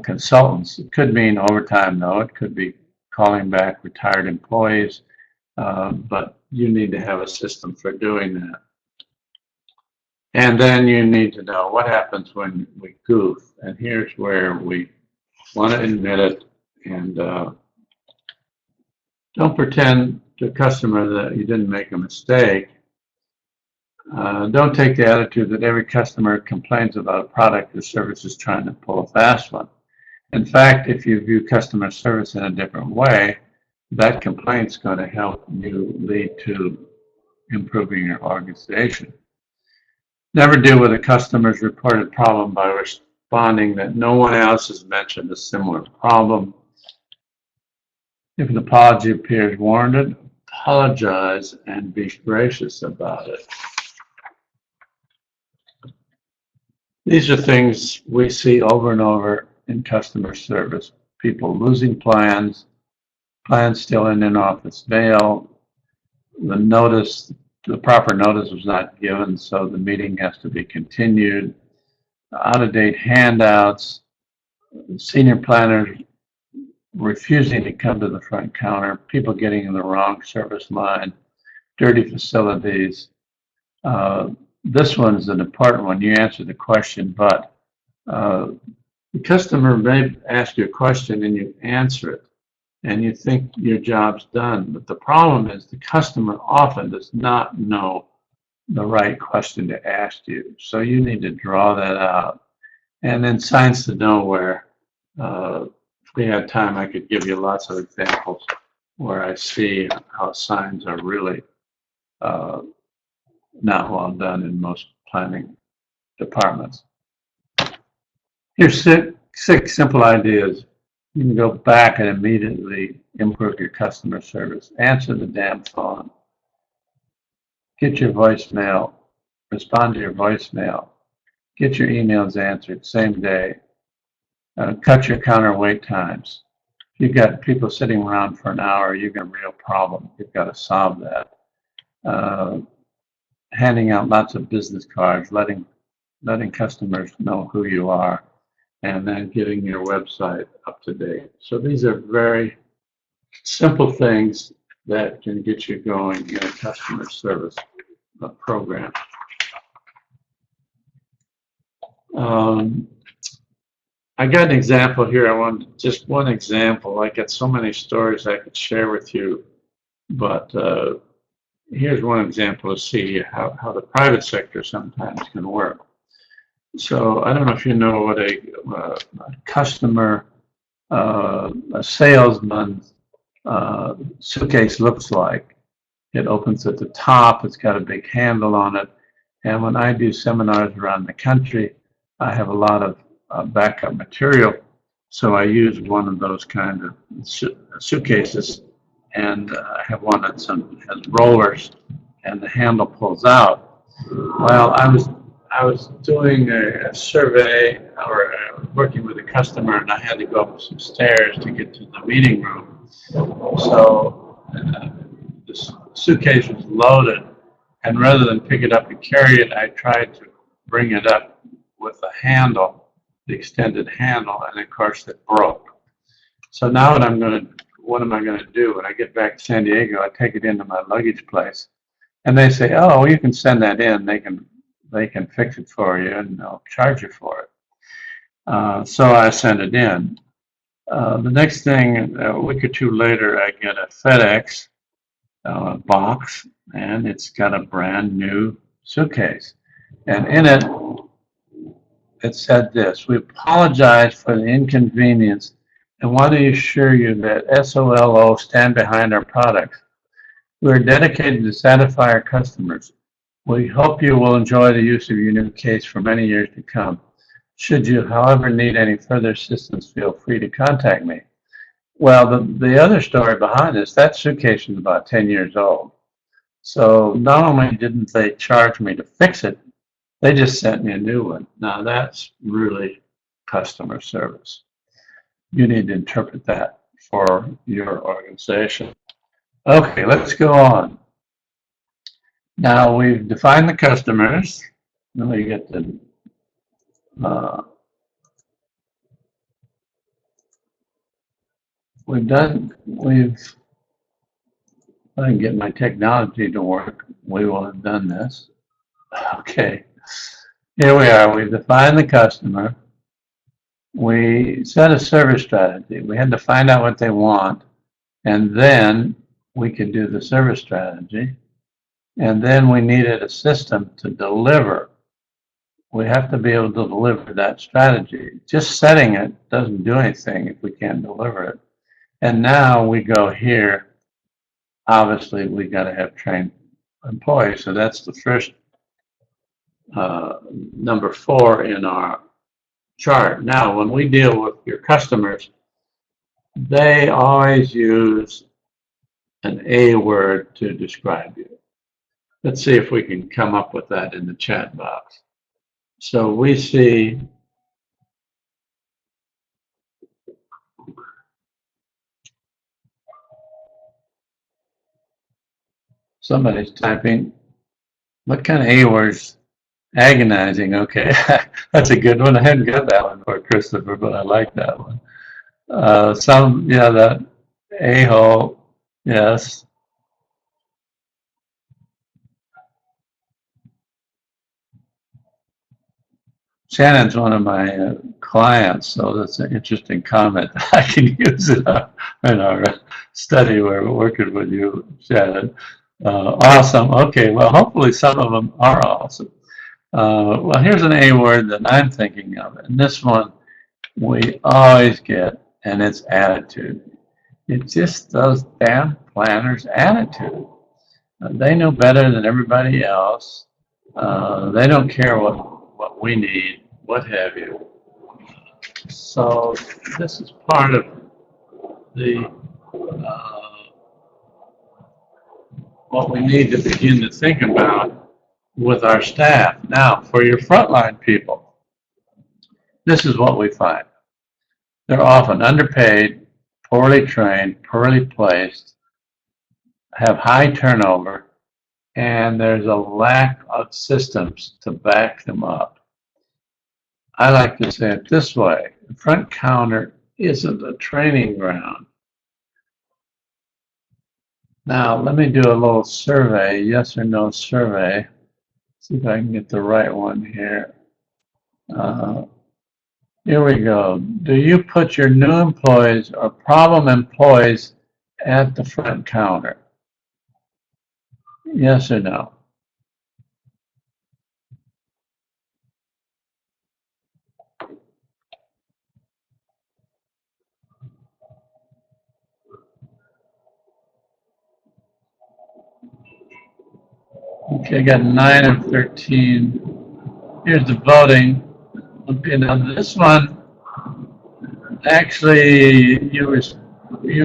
consultants. It could mean overtime, though. It could be calling back retired employees. But you need to have a system for doing that. And then you need to know what happens when we goof. And here's where we want to admit it. And don't pretend to a customer that you didn't make a mistake. Don't take the attitude that every customer complains about a product or service is trying to pull a fast one. In fact, if you view customer service in a different way, that complaint is going to help you lead to improving your organization. Never deal with a customer's reported problem by responding that no one else has mentioned a similar problem. If an apology appears warranted, apologize and be gracious about it. These are things we see over and over in customer service. People losing plans, plans still in office mail, the proper notice was not given, so the meeting has to be continued, out-of-date handouts, senior planners refusing to come to the front counter, people getting in the wrong service line, dirty facilities. This one's an important one. You answer the question, but the customer may ask you a question and you answer it, and you think your job's done. But the problem is the customer often does not know the right question to ask you. So you need to draw that out. And then signs to nowhere. If we had time, I could give you lots of examples where I see how signs are really not well done in most planning departments. Here's six simple ideas. You can go back and immediately improve your customer service. Answer the damn phone. Get your voicemail. Respond to your voicemail. Get your emails answered same day. Cut your counter wait times. If you've got people sitting around for an hour, you've got a real problem. You've got to solve that. Handing out lots of business cards, letting customers know who you are, and then getting your website up to date. So these are very simple things that can get you going in a customer service program. I got an example here. I want just one example. I got so many stories I could share with you, but here's one example to see how the private sector sometimes can work. So I don't know if you know what a customer, a salesman's suitcase looks like. It opens at the top. It's got a big handle on it. And when I do seminars around the country, I have a lot of backup material. So I use one of those kind of suitcases, and I have one that has rollers, and the handle pulls out. Well, I was doing a survey or working with a customer, and I had to go up some stairs to get to the meeting room. So the suitcase was loaded, and rather than pick it up and carry it, I tried to bring it up with the handle, the extended handle, and of course it broke. So now what am I going to do? When I get back to San Diego, I take it into my luggage place, and they say, "Oh, you can send that in. They can fix it for you, and they'll charge you for it." So I send it in. The next thing, a week or two later, I get a FedEx box, and it's got a brand new suitcase. And in it said this: "We apologize for the inconvenience and want to assure you that SOLO stand behind our products. We are dedicated to satisfy our customers. We hope you will enjoy the use of your new case for many years to come. Should you, however, need any further assistance, feel free to contact me. Well, the other story behind this, that suitcase is about 10 years old. So not only didn't they charge me to fix it, they just sent me a new one. Now that's really customer service. You need to interpret that for your organization. Okay, let's go on. Now we've defined the customers. Let me get the if I can get my technology to work, we will have done this. Okay, here we are. We've defined the customer. We set a service strategy. We had to find out what they want, and then we could do the service strategy. And then we needed a system to deliver. We have to be able to deliver that strategy. Just setting it doesn't do anything if we can't deliver it. And now we go here. Obviously, we got to have trained employees. So that's the first number 4 in our chart. Now, when we deal with your customers, they always use an A word to describe you. Let's see if we can come up with that in the chat box. So we see somebody's typing. What kind of A words? Agonizing. Okay, that's a good one. I hadn't got that one for Christopher, but I like that one. Yeah, that a-hole. Yes. Shannon's one of my clients, so that's an interesting comment. I can use it in our study where we're working with you, Shannon. Awesome. Okay, well, hopefully some of them are awesome. Well, here's an A word that I'm thinking of, and this one we always get, and it's attitude. It's just those damn planners' attitude. They know better than everybody else. They don't care what we need, what have you. So this is part of the what we need to begin to think about with our staff. Now, for your frontline people, this is what we find. They're often underpaid, poorly trained, poorly placed, have high turnover, and there's a lack of systems to back them up. I like to say it this way: the front counter isn't a training ground. Now, let me do a little survey, yes or no survey. See if I can get the right one here. Here we go. Do you put your new employees or problem employees at the front counter? Yes or no? Okay, I got 9 of 13. Here's the voting. Okay, now this one, actually, you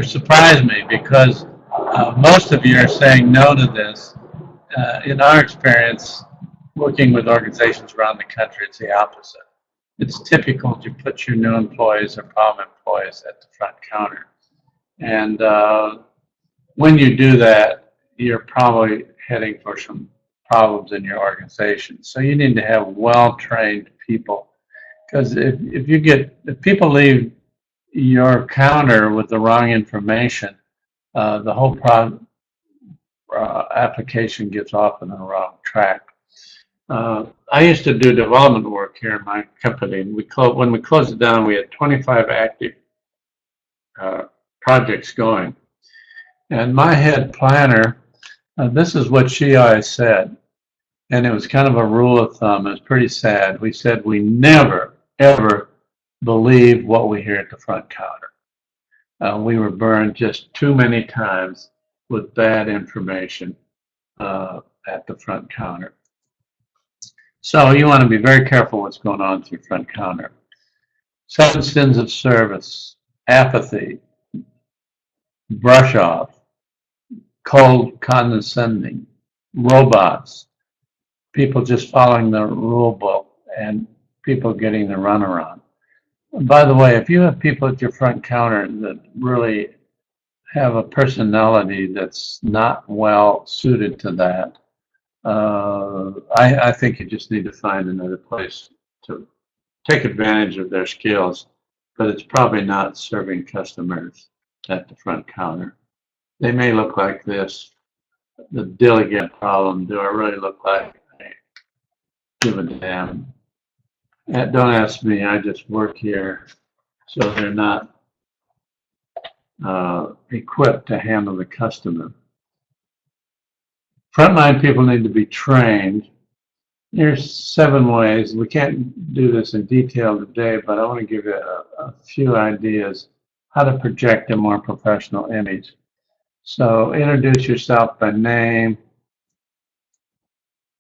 surprised me because most of you are saying no to this. In our experience, working with organizations around the country, it's the opposite. It's typical to put your new employees or problem employees at the front counter. And when you do that, you're probably heading for some problems in your organization. So you need to have well-trained people. Because if people leave your counter with the wrong information, the whole application gets off on the wrong track. I used to do development work here in my company, and when we closed it down, we had 25 active projects going. And my head planner, this is what she always said, and it was kind of a rule of thumb. It was pretty sad. We said we never, ever believe what we hear at the front counter. We were burned just too many times with bad information at the front counter. So you want to be very careful what's going on at your front counter. 7 sins of service: apathy, brush off, cold condescending, robots, people just following the rule book, and people getting the runaround. By the way, if you have people at your front counter that really have a personality that's not well suited to that, I think you just need to find another place to take advantage of their skills, but it's probably not serving customers at the front counter. They may look like this, the diligent problem. Do I really look like I give a damn? Don't ask me, I just work here, so they're not equipped to handle the customer. Frontline people need to be trained. Here's 7 ways. We can't do this in detail today, but I want to give you a few ideas how to project a more professional image. So introduce yourself by name,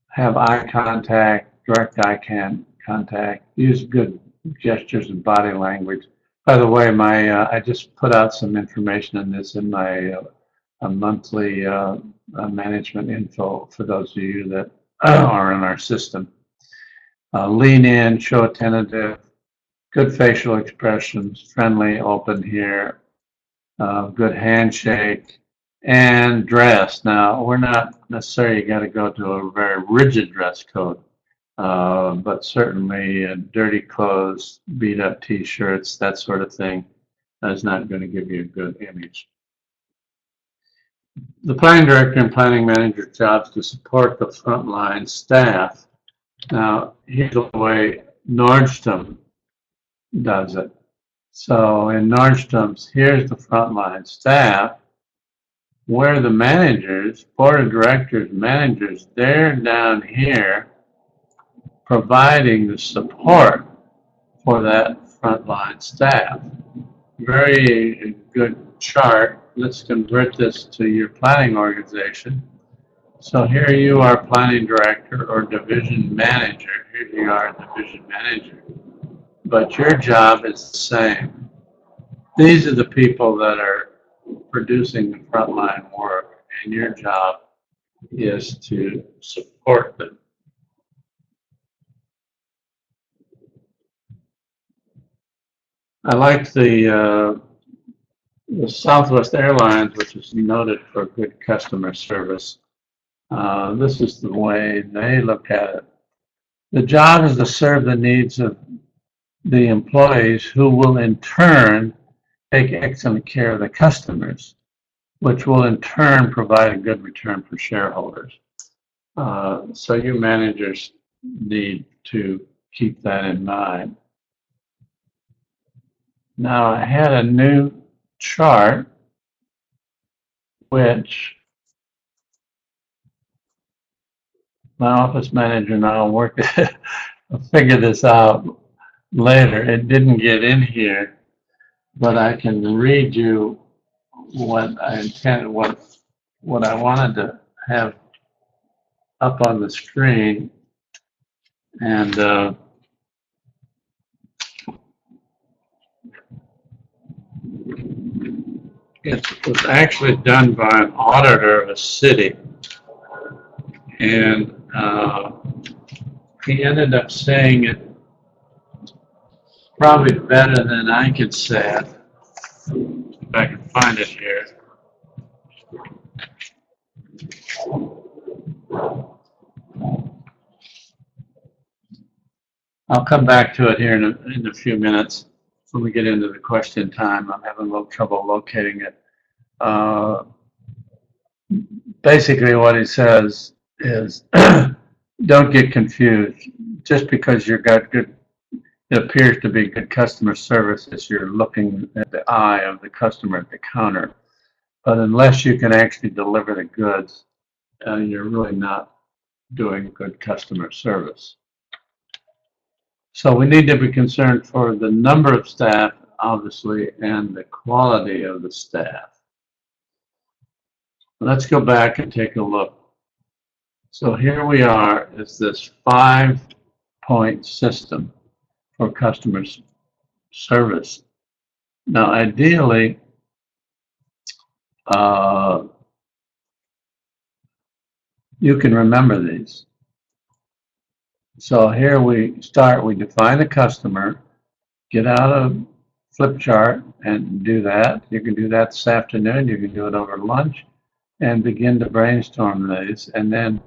have eye contact, direct eye contact, use good gestures and body language. By the way, I just put out some information on this in my monthly management info for those of you that are in our system. Lean in, show attentive, good facial expressions, friendly, open here, good handshake, and dress. Now, we're not necessarily got to go to a very rigid dress code, but certainly dirty clothes, beat up t-shirts, that sort of thing is not going to give you a good image. The planning director and planning manager jobs to support the frontline staff. Now, here's the way Nordstrom does it. So in Nordstrom's, here's the frontline staff, where the managers, board of directors, managers, they're down here providing the support for that frontline staff. Very good chart. Let's convert this to your planning organization. So here you are, planning director or division manager. Here you are, division manager. But your job is the same. These are the people that are producing the frontline work, and your job is to support them. I like the Southwest Airlines, which is noted for good customer service. This is the way they look at it. The job is to serve the needs of the employees, who will in turn take excellent care of the customers, which will in turn provide a good return for shareholders. So you managers need to keep that in mind. Now, I had a new chart which my office manager and I will work I'll figure this out later. It didn't get in here, but I can read you what I intended, what I wanted to have up on the screen, and it was actually done by an auditor of a city, and he ended up saying it probably better than I could say it. If I can find it here. I'll come back to it here in a few minutes when we get into the question time. I'm having a little trouble locating it. Basically what he says is don't get confused. Just because you've got good, it appears to be good customer service as you're looking at the eye of the customer at the counter. But unless you can actually deliver the goods, you're really not doing good customer service. So we need to be concerned for the number of staff, obviously, and the quality of the staff. Let's go back and take a look. So here we are, is this 5-point system for customer service. Now, ideally, you can remember these. So here we start, we define the customer, get out a flip chart and do that. You can do that this afternoon, you can do it over lunch, and begin to brainstorm these, and then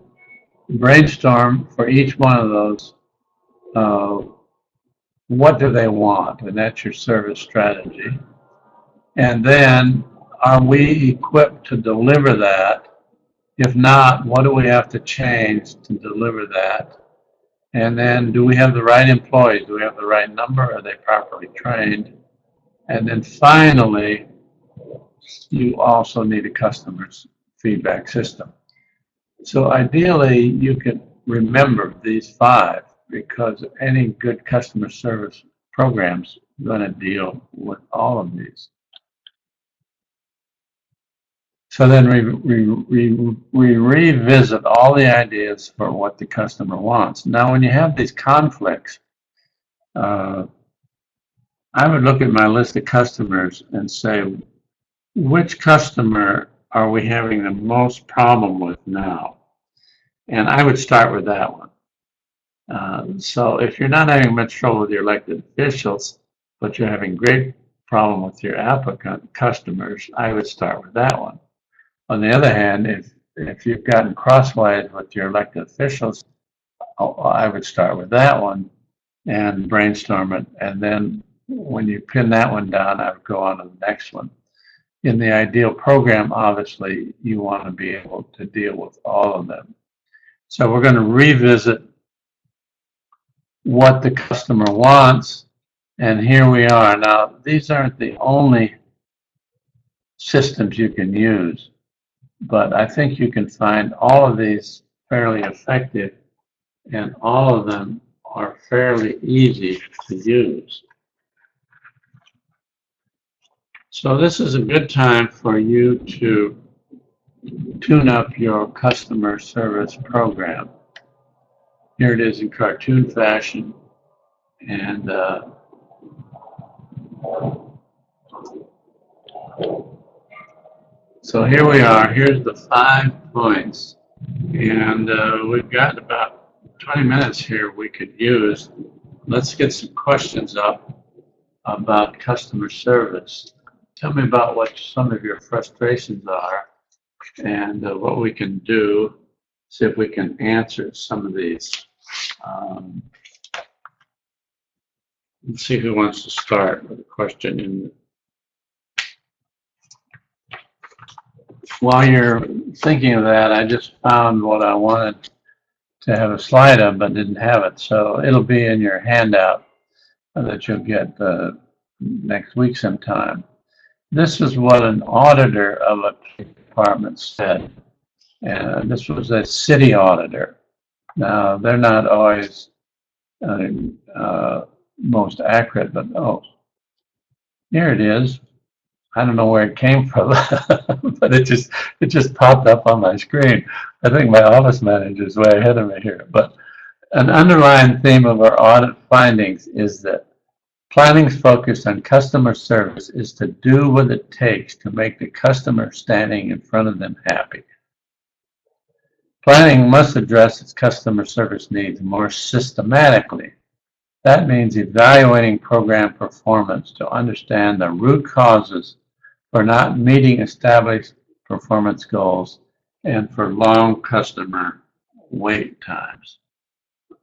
brainstorm for each one of those, what do they want, and that's your service strategy. And then, are we equipped to deliver that? If not, what do we have to change to deliver that? And then, do we have the right employees? Do we have the right number? Are they properly trained? And then finally, you also need a customer's feedback system. So ideally, you can remember these 5 because any good customer service program's going to deal with all of these. So then we revisit all the ideas for what the customer wants. Now, when you have these conflicts, I would look at my list of customers and say, which customer are we having the most problem with now? And I would start with that one. So if you're not having much trouble with your elected officials, but you're having great problem with your applicant customers, I would start with that one. On the other hand, if you've gotten crosswise with your elected officials, I would start with that one and brainstorm it. And then when you pin that one down, I would go on to the next one. In the ideal program, obviously, you want to be able to deal with all of them. So we're going to revisit what the customer wants, and here we are. Now, these aren't the only systems you can use, but I think you can find all of these fairly effective, and all of them are fairly easy to use. So this is a good time for you to tune up your customer service program. Here it is in cartoon fashion, and so here we are. Here's the 5 points, and we've got about 20 minutes here we could use. Let's get some questions up about customer service. Tell me about what some of your frustrations are and what we can do, see if we can answer some of these. Let's see who wants to start with a question. While you're thinking of that, I just found what I wanted to have a slide of, but didn't have it. So it'll be in your handout that you'll get next week sometime. This is what an auditor of a department said. And this was a city auditor. Now, they're not always most accurate, but oh, here it is. I don't know where it came from, but it just popped up on my screen. I think my office manager is way ahead of me here. But an underlying theme of our audit findings is that planning's focus on customer service is to do what it takes to make the customer standing in front of them happy. Planning must address its customer service needs more systematically. That means evaluating program performance to understand the root causes for not meeting established performance goals and for long customer wait times.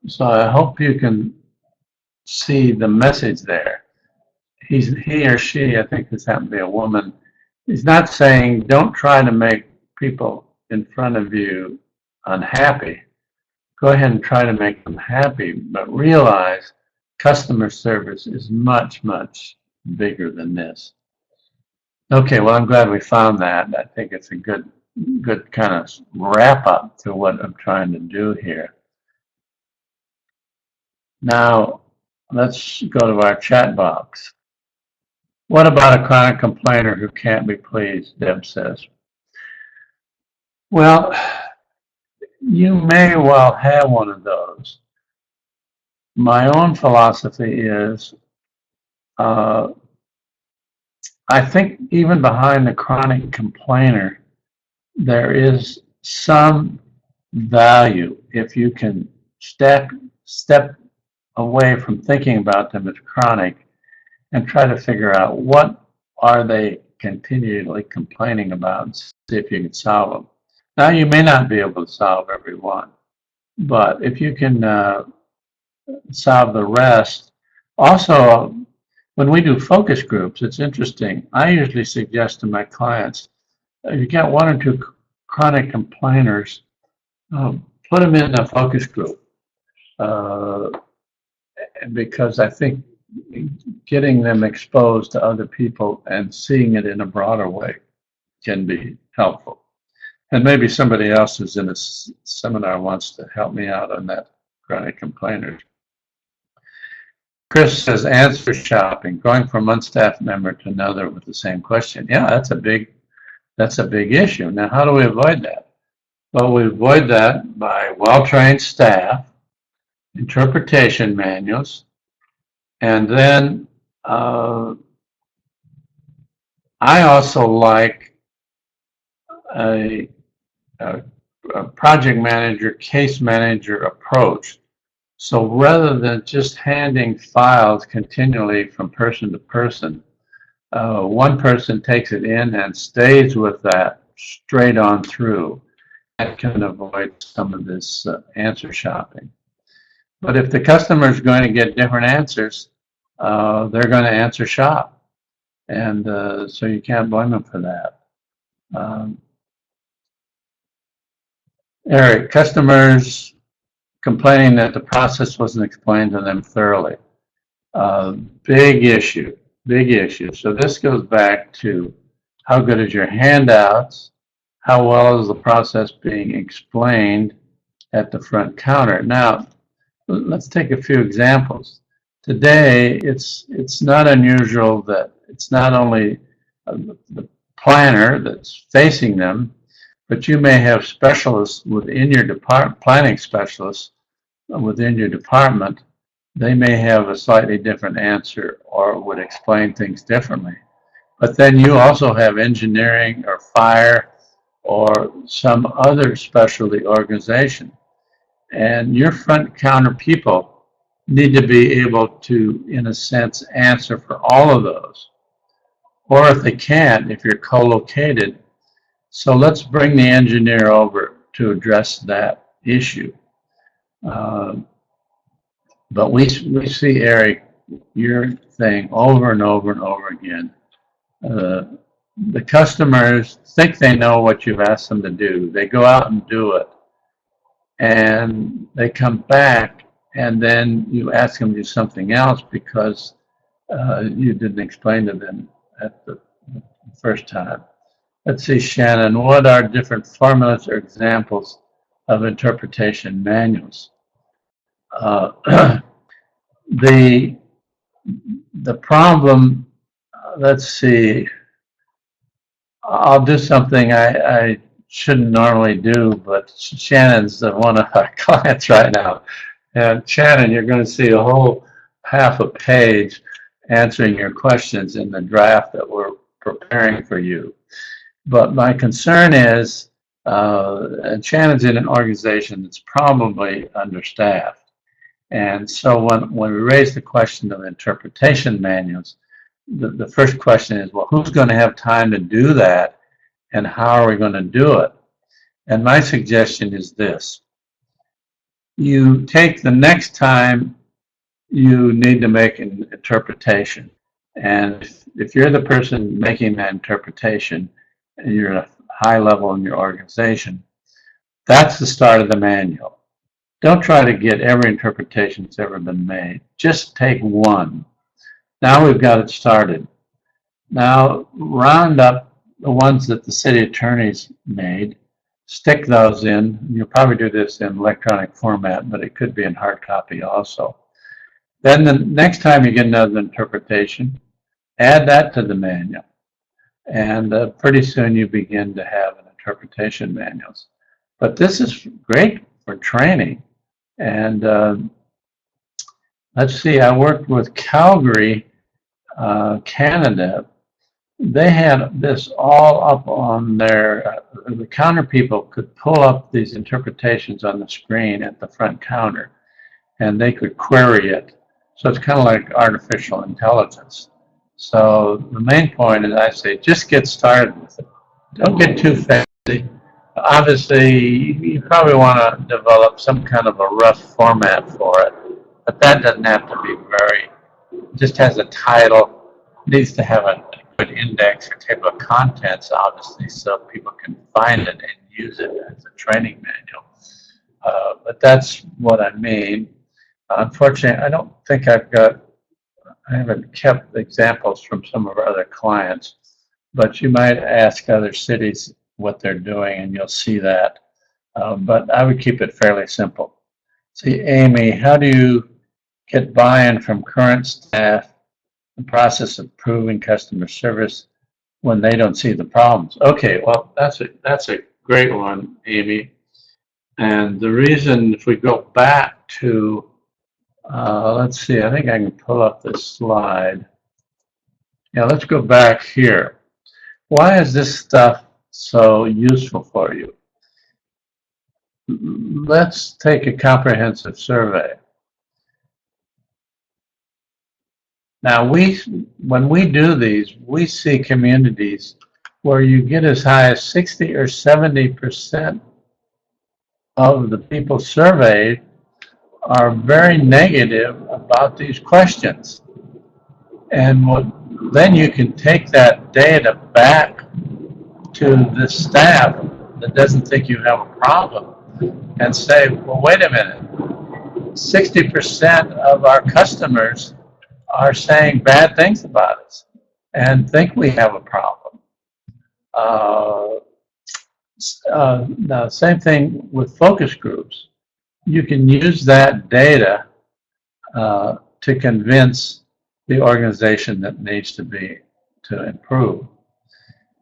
So I hope you can see the message there. He or she, I think this happened to be a woman, he's not saying don't try to make people in front of you unhappy. Go ahead and try to make them happy, but realize customer service is much, much bigger than this. Okay, well, I'm glad we found that. I think it's a good kind of wrap up to what I'm trying to do here. Now, let's go to our chat box. What about a chronic complainer who can't be pleased, Deb says? Well, you may well have one of those. My own philosophy is, I think even behind the chronic complainer, there is some value if you can step away from thinking about them as chronic and try to figure out what are they continually complaining about and see if you can solve them. Now, you may not be able to solve every one, but if you can solve the rest. Also, when we do focus groups, it's interesting. I usually suggest to my clients, if you got one or two chronic complainers, put them in a focus group. Because I think getting them exposed to other people and seeing it in a broader way can be helpful. And maybe somebody else who's in a seminar wants to help me out on that chronic complainers. Chris says answer shopping, going from one staff member to another with the same question. Yeah, that's a big issue. Now, how do we avoid that? Well, we avoid that by well-trained staff, interpretation manuals, and then I also like a project manager, case manager approach. So rather than just handing files continually from person to person, one person takes it in and stays with that straight on through. That can avoid some of this answer shopping. But if the customer is going to get different answers, they're going to answer shop. And so you can't blame them for that. Eric, customers complaining that the process wasn't explained to them thoroughly. Big issue. So this goes back to how good is your handouts, how well is the process being explained at the front counter. Now, let's take a few examples. Today, it's not unusual that it's not only the planner that's facing them, but you may have specialists within your department, planning specialists within your department. They may have a slightly different answer or would explain things differently. But then you also have engineering or fire or some other specialty organization. And your front counter people need to be able to, in a sense, answer for all of those. Or if they can't, if you're co-located, so let's bring the engineer over to address that issue. But we see, Eric, your thing over and over and over again. The customers think they know what you've asked them to do. They go out and do it. And they come back, and then you ask them to do something else because you didn't explain to them at the first time. Let's see, Shannon, what are different formulas or examples of interpretation manuals? The problem, let's see, I'll do something I shouldn't normally do, but Shannon's one of our clients right now. And Shannon, you're going to see a whole half a page answering your questions in the draft that we're preparing for you. But my concern is, and Shannon's in an organization that's probably understaffed. And so when we raise the question of interpretation manuals, the first question is, well, who's going to have time to do that, and how are we going to do it? And my suggestion is this. You take the next time you need to make an interpretation, and if you're the person making that interpretation, and you're at a high level in your organization, that's the start of the manual. Don't try to get every interpretation that's ever been made. Just take one. Now we've got it started. Now round up the ones that the city attorneys made, stick those in. You'll probably do this in electronic format, but it could be in hard copy also. Then the next time you get another interpretation, add that to the manual, and pretty soon you begin to have an interpretation manuals. But this is great for training. And let's see, I worked with Calgary, Canada. They had this all up on their, the counter people could pull up these interpretations on the screen at the front counter, and they could query it. So it's kind of like artificial intelligence. So the main point is, I say, just get started with it. Don't get too fancy. Obviously, you probably want to develop some kind of a rough format for it, but that doesn't have to be very, just has a title, needs to have a good index or table of contents, obviously, so people can find it and use it as a training manual. But that's what I mean. Unfortunately, I don't think I haven't kept examples from some of our other clients, but you might ask other cities what they're doing and you'll see that. But I would keep it fairly simple. See, Amy, how do you get buy-in from current staff, the process of improving customer service when they don't see the problems? Okay, well, that's a great one, Amy. And the reason, if we go back to, let's see, I think I can pull up this slide. Yeah, let's go back here. Why is this stuff so useful for you? Let's take a comprehensive survey. Now, when we do these, we see communities where you get as high as 60 or 70% of the people surveyed are very negative about these questions. And then you can take that data back to the staff that doesn't think you have a problem and say, well, wait a minute, 60% of our customers are saying bad things about us and think we have a problem. Now, same thing with focus groups. You can use that data to convince the organization that needs to improve.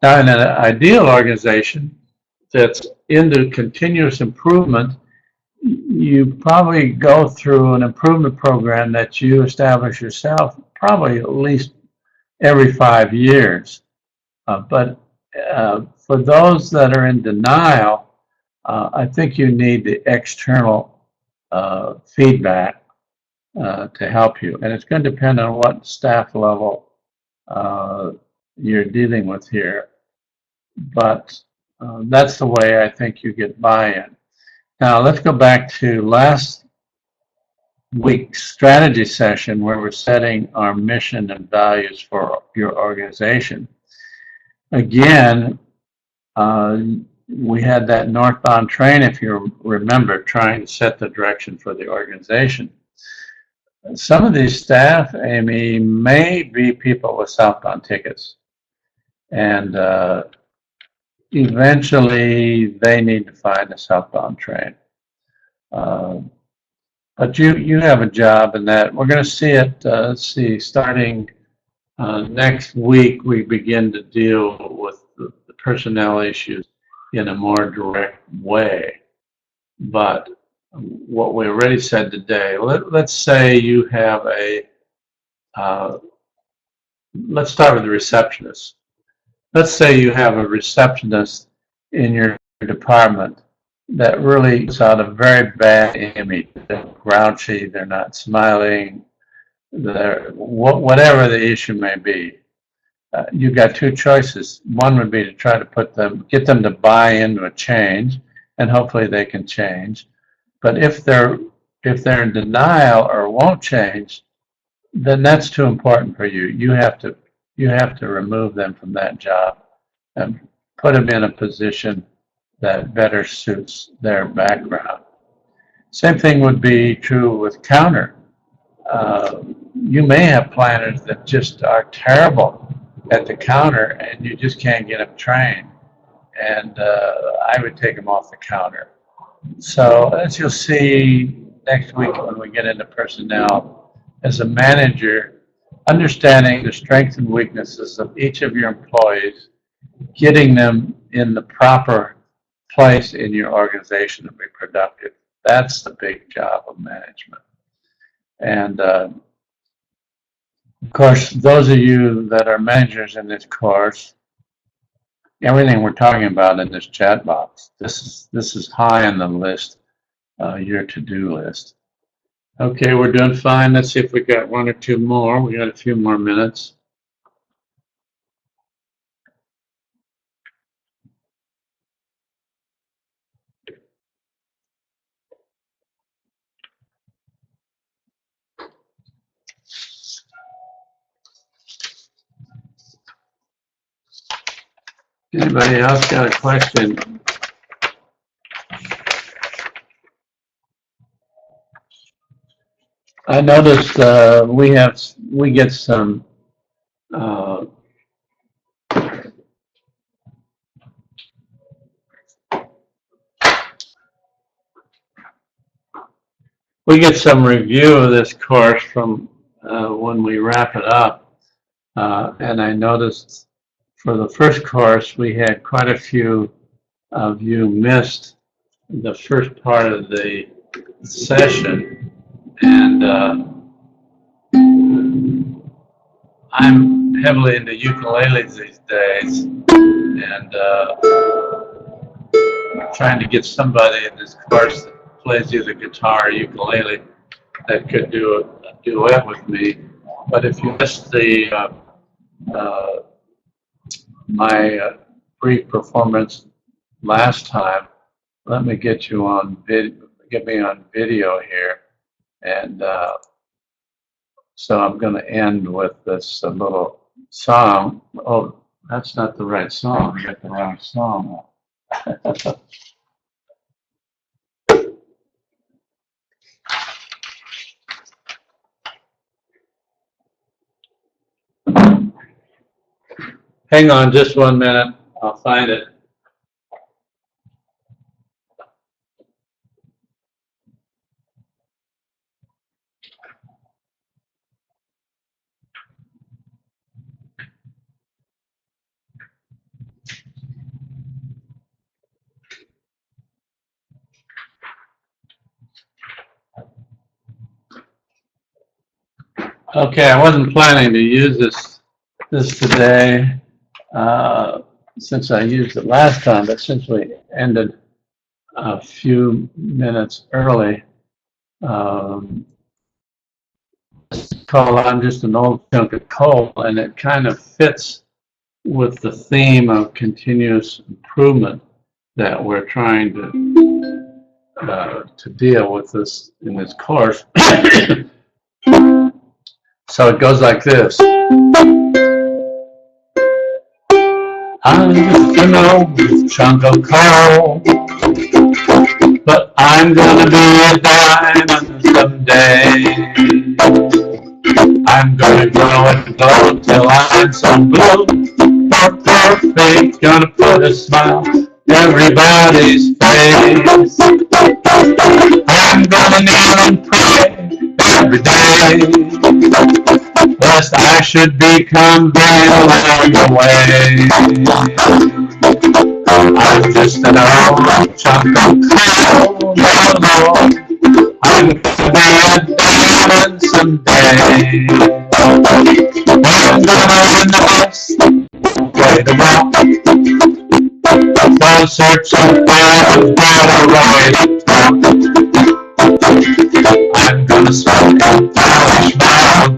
Now, in an ideal organization that's into continuous improvement, you probably go through an improvement program that you establish yourself probably at least every 5 years. But for those that are in denial, I think you need the external feedback to help you. And it's going to depend on what staff level you're dealing with here. But that's the way I think you get buy-in. Now let's go back to last week's strategy session where we're setting our mission and values for your organization. Again, we had that northbound train, if you remember, trying to set the direction for the organization. Some of these staff, Amy, may be people with southbound tickets. And eventually they need to find a southbound train. But you have a job in that. We're going to see it, let's see, starting next week, we begin to deal with the personnel issues in a more direct way. But what we already said today, let's say you have let's start with the receptionist. Let's say you have a receptionist in your department that really puts out a very bad image. They're grouchy, they're not smiling, whatever the issue may be. You've got two choices. One would be to try to get them to buy into a change, and hopefully they can change. But if they're in denial or won't change, then that's too important for you. You have to remove them from that job and put them in a position that better suits their background. Same thing would be true with counter. You may have planners that just are terrible at the counter and you just can't get them trained. And I would take them off the counter. So as you'll see next week when we get into personnel, as a manager, understanding the strengths and weaknesses of each of your employees, getting them in the proper place in your organization to be productive. That's the big job of management. And of course, those of you that are managers in this course, everything we're talking about in this chat box, this is high on the list, your to-do list. Okay, we're doing fine. Let's see if we got one or two more. We got a few more minutes. Anybody else got a question? I noticed we get some review of this course from when we wrap it up, and I noticed for the first course we had quite a few of you missed the first part of the session, and I'm heavily into ukuleles these days, and trying to get somebody in this course that plays either guitar or ukulele that could do a duet with me. But if you missed the my brief performance last time, let me get you on get me on video here, and so I'm going to end with this little song. Oh, that's not the right song. I got the wrong song. Hang on just 1 minute. I'll find it. Okay, I wasn't planning to use this today since I used it last time, but since we ended a few minutes early, call I'm just an old chunk of coal, and it kind of fits with the theme of continuous improvement that we're trying to deal with this in this course. So it goes like this. I'm just an old chunk of coal, but I'm gonna be a diamond someday. I'm gonna grow and glow till I'm so blue, or perfect, gonna put a smile on everybody's face. I'm gonna kneel and pray every day, lest I should become vain along the way. I'm just an old chunk of coal, no, no. I'm gonna be a diamond someday. I'm gonna win the best way to walk. While searching for a better way to talk. I'm gonna smoke and polish my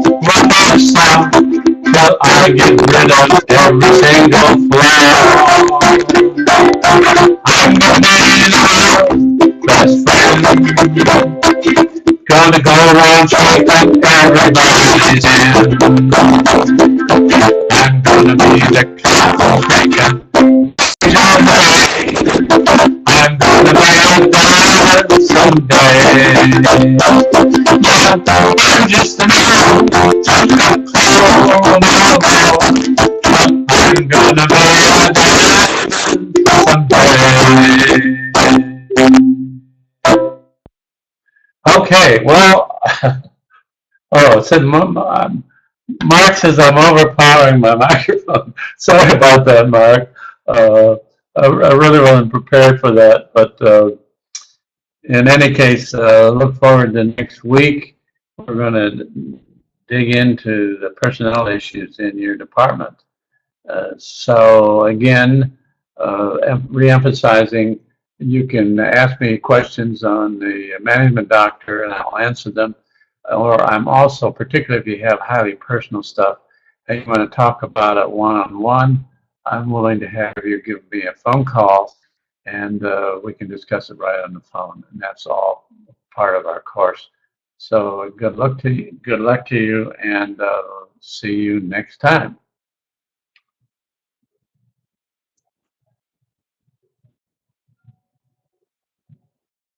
one more song till I get rid of every single flaw. I'm gonna be your best friend. Gonna go around shaking everybody's hand. I'm gonna be the cow maker. I'm gonna be a diamond someday. I'm just an old chunk of coal. I'm gonna be a diamond someday. Okay, well, oh, it said Mark says I'm overpowering my microphone. Sorry about that, Mark. I really wasn't prepared for that, but in any case, look forward to next week. We're going to dig into the personnel issues in your department. So again, reemphasizing, you can ask me questions on the management doctor and I'll answer them. Or I'm also, particularly if you have highly personal stuff and you want to talk about it one-on-one, I'm willing to have you give me a phone call and we can discuss it right on the phone. And that's all part of our course. So good luck to you, and see you next time.